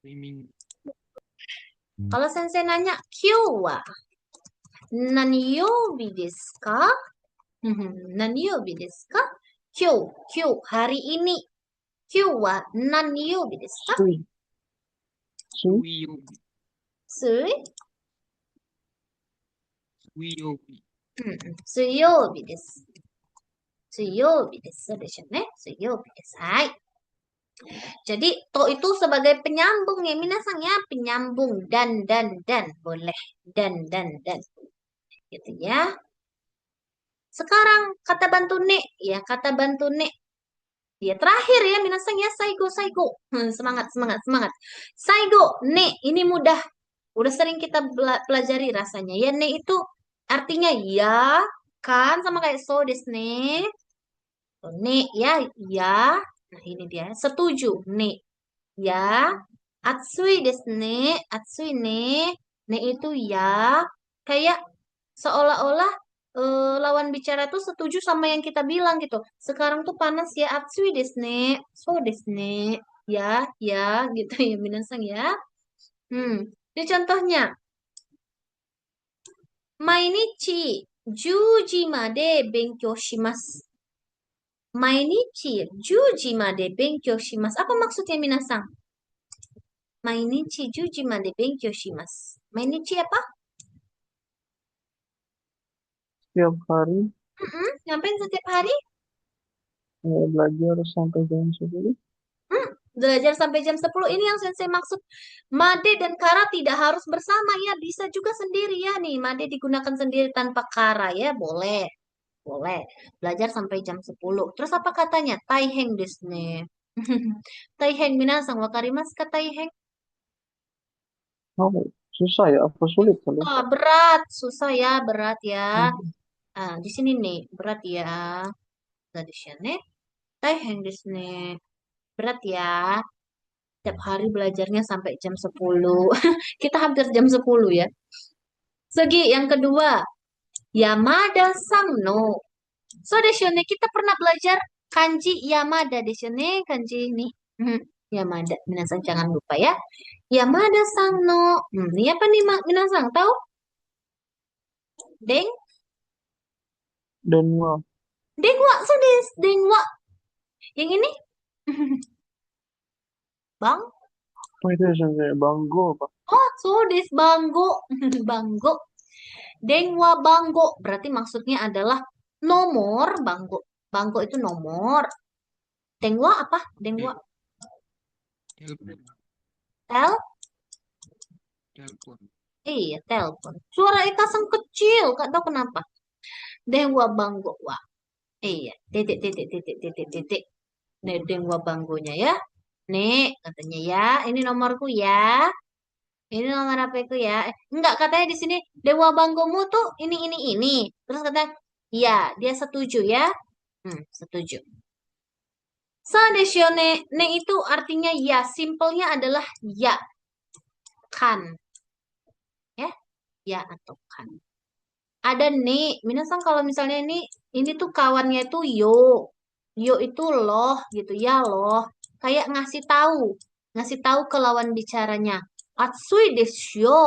Minggu. Kalau sensei nanya, Kyou wa naniyobi desu ka? Naniyobi desu ka? Kyou, hari ini. Kyou wa naniyobi desu ka? Sui. Sui. Suiyobi. Sui? Suiyobi. Suyobi desu. Suyobi desu desu ne. Suyobi desu. Hai. Jadi, to itu sebagai penyambung ya, minasang ya. Penyambung dan. Boleh. Dan. Gitu ya. Sekarang kata bantu ne. Ya, kata bantu ne. Ya, terakhir ya, minasang ya. Saigo. Semangat. Saigo, ne. Ini mudah. Udah sering kita pelajari rasanya. Ya, ne itu artinya ya, kan. Sama kayak so desu ne. Ne, ya. Nah, ini dia. Setuju, ne. Ya. Atsui desu ne. Atsui ne. Ne itu ya. Kayak seolah-olah lawan bicara tuh setuju sama yang kita bilang gitu. Sekarang tuh panas ya. Atsui desu ne. So desu ne. Ya, gitu ya minasang ya. Ini contohnya. Mainichi 10時まで勉強します. Mainichi 10時まで勉強します. Apa maksudnya minasang? Mainichi 10時まで勉強します. Mainichi apa? Setiap hari Ngapain setiap hari? belajar sampai jam 10. Belajar sampai jam 10. Ini yang sensei maksud. Made dan kara tidak harus bersama ya. Bisa juga sendiri ya nih. Made digunakan sendiri tanpa kara ya. Boleh. Belajar sampai jam 10. Terus apa katanya? Taiheng desu ne. Taiheng minasang wakarimasu ka taiheng? Oh, susah ya? Apa sulit kali? Berat. Susah ya. Berat ya. Di sini nih. Berat ya. Tadi ne. Taiheng desu ne. Berat ya. Tiap hari belajarnya sampai jam 10. Kita hampir jam 10 ya. Segi yang kedua. Yamada-san no. So desu ne, kita pernah belajar kanji Yamada desu ne, kanji ini. Yamada, minasang jangan lupa ya. Yamada-san no. Ini apa nih minasang? Tahu? Denwa. Dengwa, so desu. Dengwa. Yang ini? Bang? Oh, itu sampai banggo apa? Oh, so desu banggo. Banggo. Dengwa banggo. Berarti maksudnya adalah nomor banggo. Banggo itu nomor. Dengwa apa? Dengwa. Telepon. Iya, telepon. Suara Ekasan kecil, gak tahu kenapa. Dengwa banggo wa. Iya, titik. Nih, dengwa banggonya ya. Nih, katanya ya, ini nomorku ya. Ini nomor HP ku ya. Enggak, katanya di sini dewa banggomu tuh ini. Terus katanya, iya, dia setuju ya. Setuju. Sa desu ne. Ne itu artinya ya. Simpelnya adalah ya. Kan. Ya. Ya atau kan. Ada ne. Minasang kalau misalnya ini tuh kawannya tuh yo. Yo itu loh gitu ya loh. Kayak ngasih tahu. Ngasih tahu ke lawan bicaranya. Atsui desu yo.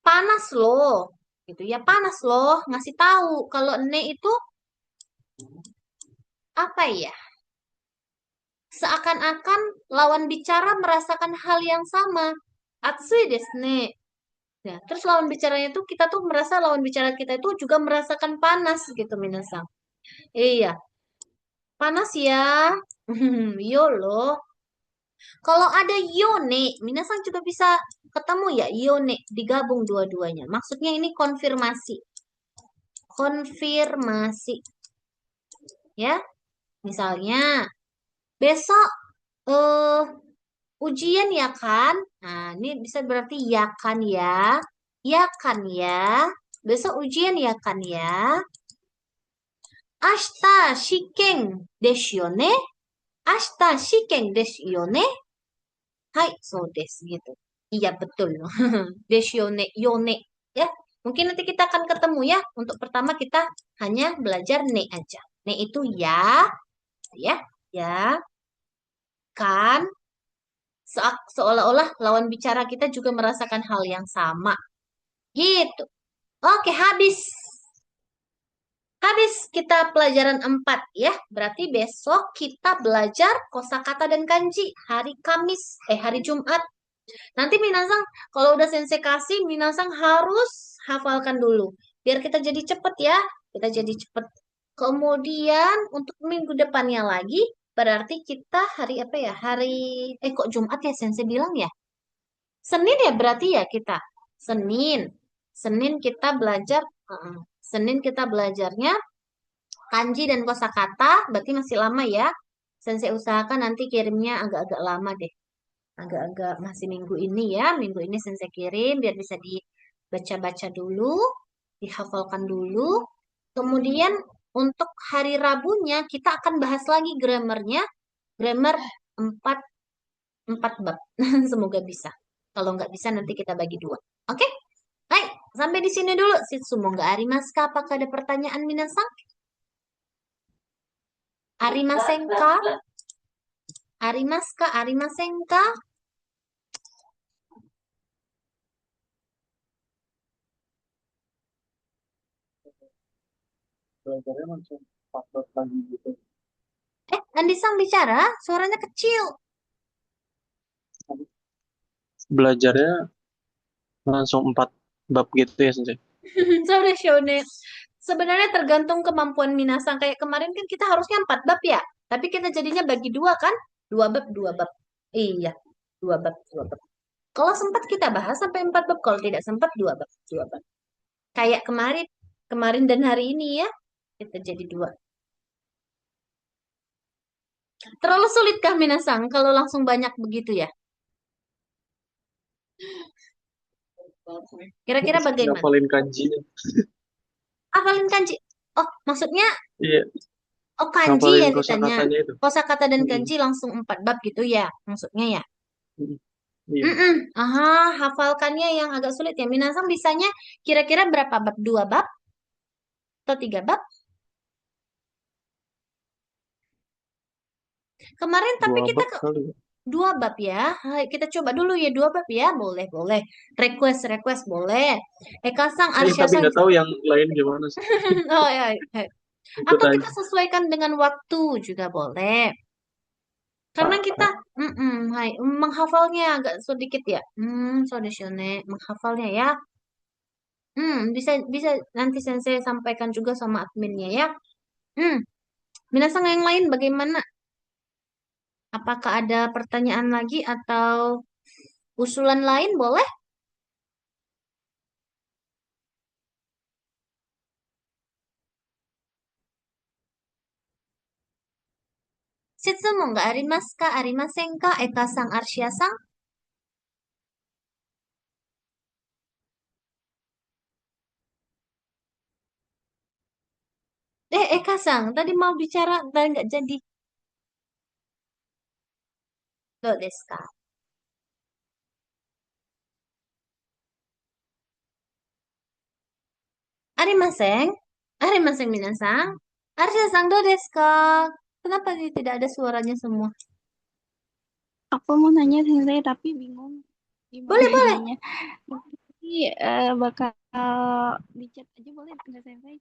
Panas loh. Gitu ya, panas loh. Ngasih tahu. Kalau ne itu apa ya? Seakan-akan lawan bicara merasakan hal yang sama. Atsui desu ne. Ya, terus lawan bicaranya tuh kita tuh merasa lawan bicara kita itu juga merasakan panas gitu minasang. Iya, panas ya. Yo loh. Kalau ada yone, minasang juga bisa ketemu ya yone digabung dua-duanya. Maksudnya ini konfirmasi. Konfirmasi ya. Misalnya besok eh ujian ya kan? Nah, ini bisa berarti ya kan ya. Ya kan ya. Besok ujian ya kan ya. Ashita shiken desu yo ne? Ashita shiken desu yo ne? Hai, so desu gitu. Iya betul. Desu yo ne, yone. Ya, mungkin nanti kita akan ketemu ya. Untuk pertama kita hanya belajar ne aja. Ne itu ya, ya, kan. Seolah-olah lawan bicara kita juga merasakan hal yang sama. Gitu. Oke, habis. Habis kita pelajaran 4 ya. Berarti besok kita belajar kosakata dan kanji hari Kamis, hari Jumat. Nanti Minasang kalau udah sensei kasih, Minasang harus hafalkan dulu. Biar kita jadi cepet ya. Kita jadi cepet. Kemudian untuk minggu depannya lagi, berarti kita hari apa ya? Kok Jumat ya sensei bilang ya? Senin ya berarti ya kita. Senin. Senin kita belajar. Senin kita belajarnya kanji dan kosakata. Berarti masih lama ya. Sensei usahakan nanti kirimnya agak-agak lama deh. Agak-agak masih minggu ini ya. Minggu ini sensei kirim biar bisa dibaca-baca dulu. Dihafalkan dulu. Kemudian untuk hari Rabunya kita akan bahas lagi grammarnya. Grammar 4 bab. Semoga bisa. Kalau nggak bisa nanti kita bagi 2. Oke? Hai, sampai di sini dulu. Sitsumo nggak arimasu ka? Apakah ada pertanyaan minasang? Arimasen ka? Arimasu ka? Arimasen ka? Belajarnya langsung 4 bab lagi gitu. Andi-san bicara, suaranya kecil. Belajarnya langsung 4 bab gitu ya, Sensei? Sorry, Shone. Sebenarnya tergantung kemampuan minasang. Kayak kemarin kan kita harusnya 4 bab ya. Tapi kita jadinya bagi 2 kan? 2 bab, 2 bab. Iya, 2 bab, 2 bab. Kalau sempat kita bahas sampai 4 bab. Kalau tidak sempat 2 bab, 2 bab. Kayak kemarin dan hari ini ya. Kita jadi 2. Terlalu sulitkah minasang kalau langsung banyak begitu ya? Kira-kira bagaimana? Ngapalin kanji. Hafalin kanji. Oh, maksudnya Iya, kanji ngapalin ya ditanya. kosakatanya itu. Kosakata dan Mm-mm. kanji langsung 4 bab gitu ya, maksudnya ya. Mm-mm. Iya. Aha, hafalkannya yang agak sulit ya. Minasang bisanya kira-kira berapa bab? 2 bab atau 3 bab? Kemarin tapi 2 kita bab kali ya. 2 bab ya. Hai, kita coba dulu ya 2 bab ya. Boleh, boleh. Request boleh. Kasang, Tapi Arsyasang. nggak tahu yang lain gimana sih. Oh ya, ya. Ikut Atau aja. kita sesuaikan dengan waktu juga boleh. Karena kita hai, menghafalnya agak sedikit ya. So desu ne. Menghafalnya ya. Bisa bisa nanti sensei sampaikan juga sama adminnya ya. Minasang yang lain bagaimana? Apakah ada pertanyaan lagi atau usulan lain boleh? Shitsumo ga arimasu ka? Arimasen ka? Eka-san, Arshia-san? Eka-san, tadi mau bicara dan nggak jadi. Do desu ka? Arimasen? Arimasen minasan? Arshia-san, do desu ka? Kenapa tidak ada suaranya semua? Aku mau nanya Sensei tapi bingung gimana Boleh, boleh. nanya. Nanti bakal di chat aja boleh nggak Sensei?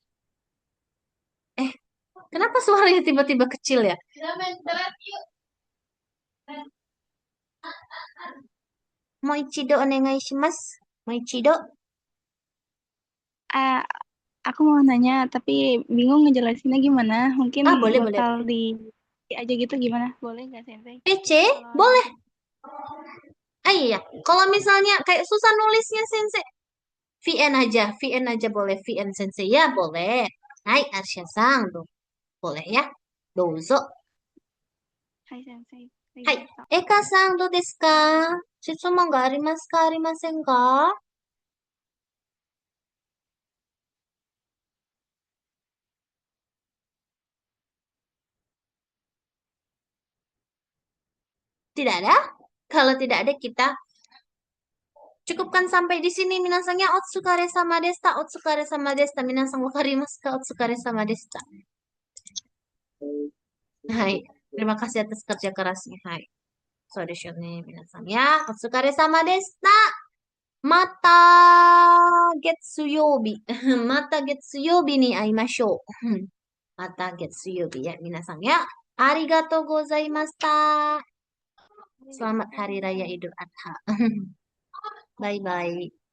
Kenapa suaranya tiba-tiba kecil ya? Moichido onegai shimasu. Moichido. Ah, aku mau nanya, tapi bingung ngejelasinnya gimana. Mungkin Boleh, boleh. bakal di aja gitu gimana? Boleh nggak, Sensei? PC? Kalau Boleh. nanti Iya. Kalau misalnya kayak susah nulisnya Sensei, VN aja. VN aja boleh. VN Sensei ya boleh. Hai, Arsya-san. Tuh. Boleh ya. Dozo. Hai Sensei, Hai. arigato. Eka-san, do desu ka? Shitsumon ga arimasu ka, arimasen ka? Tidak ada? Kalau tidak ada, kita cukupkan sampai di sini. Minasan ya, otsukare sama desta. Otsukare sama desta. Minasan wakarimasu ka? Otsukare sama desta. Hai. Terima kasih atas kerja kerasnya. Hai. So desu ne, minasan ya. Otsukare sama desta. Mata getsuyobi. Mata getsuyobi ni aimashou. Mata getsuyobi ya, minasan ya. Arigatou gozaimashita. Selamat Hari Raya Idul Adha. Bye-bye.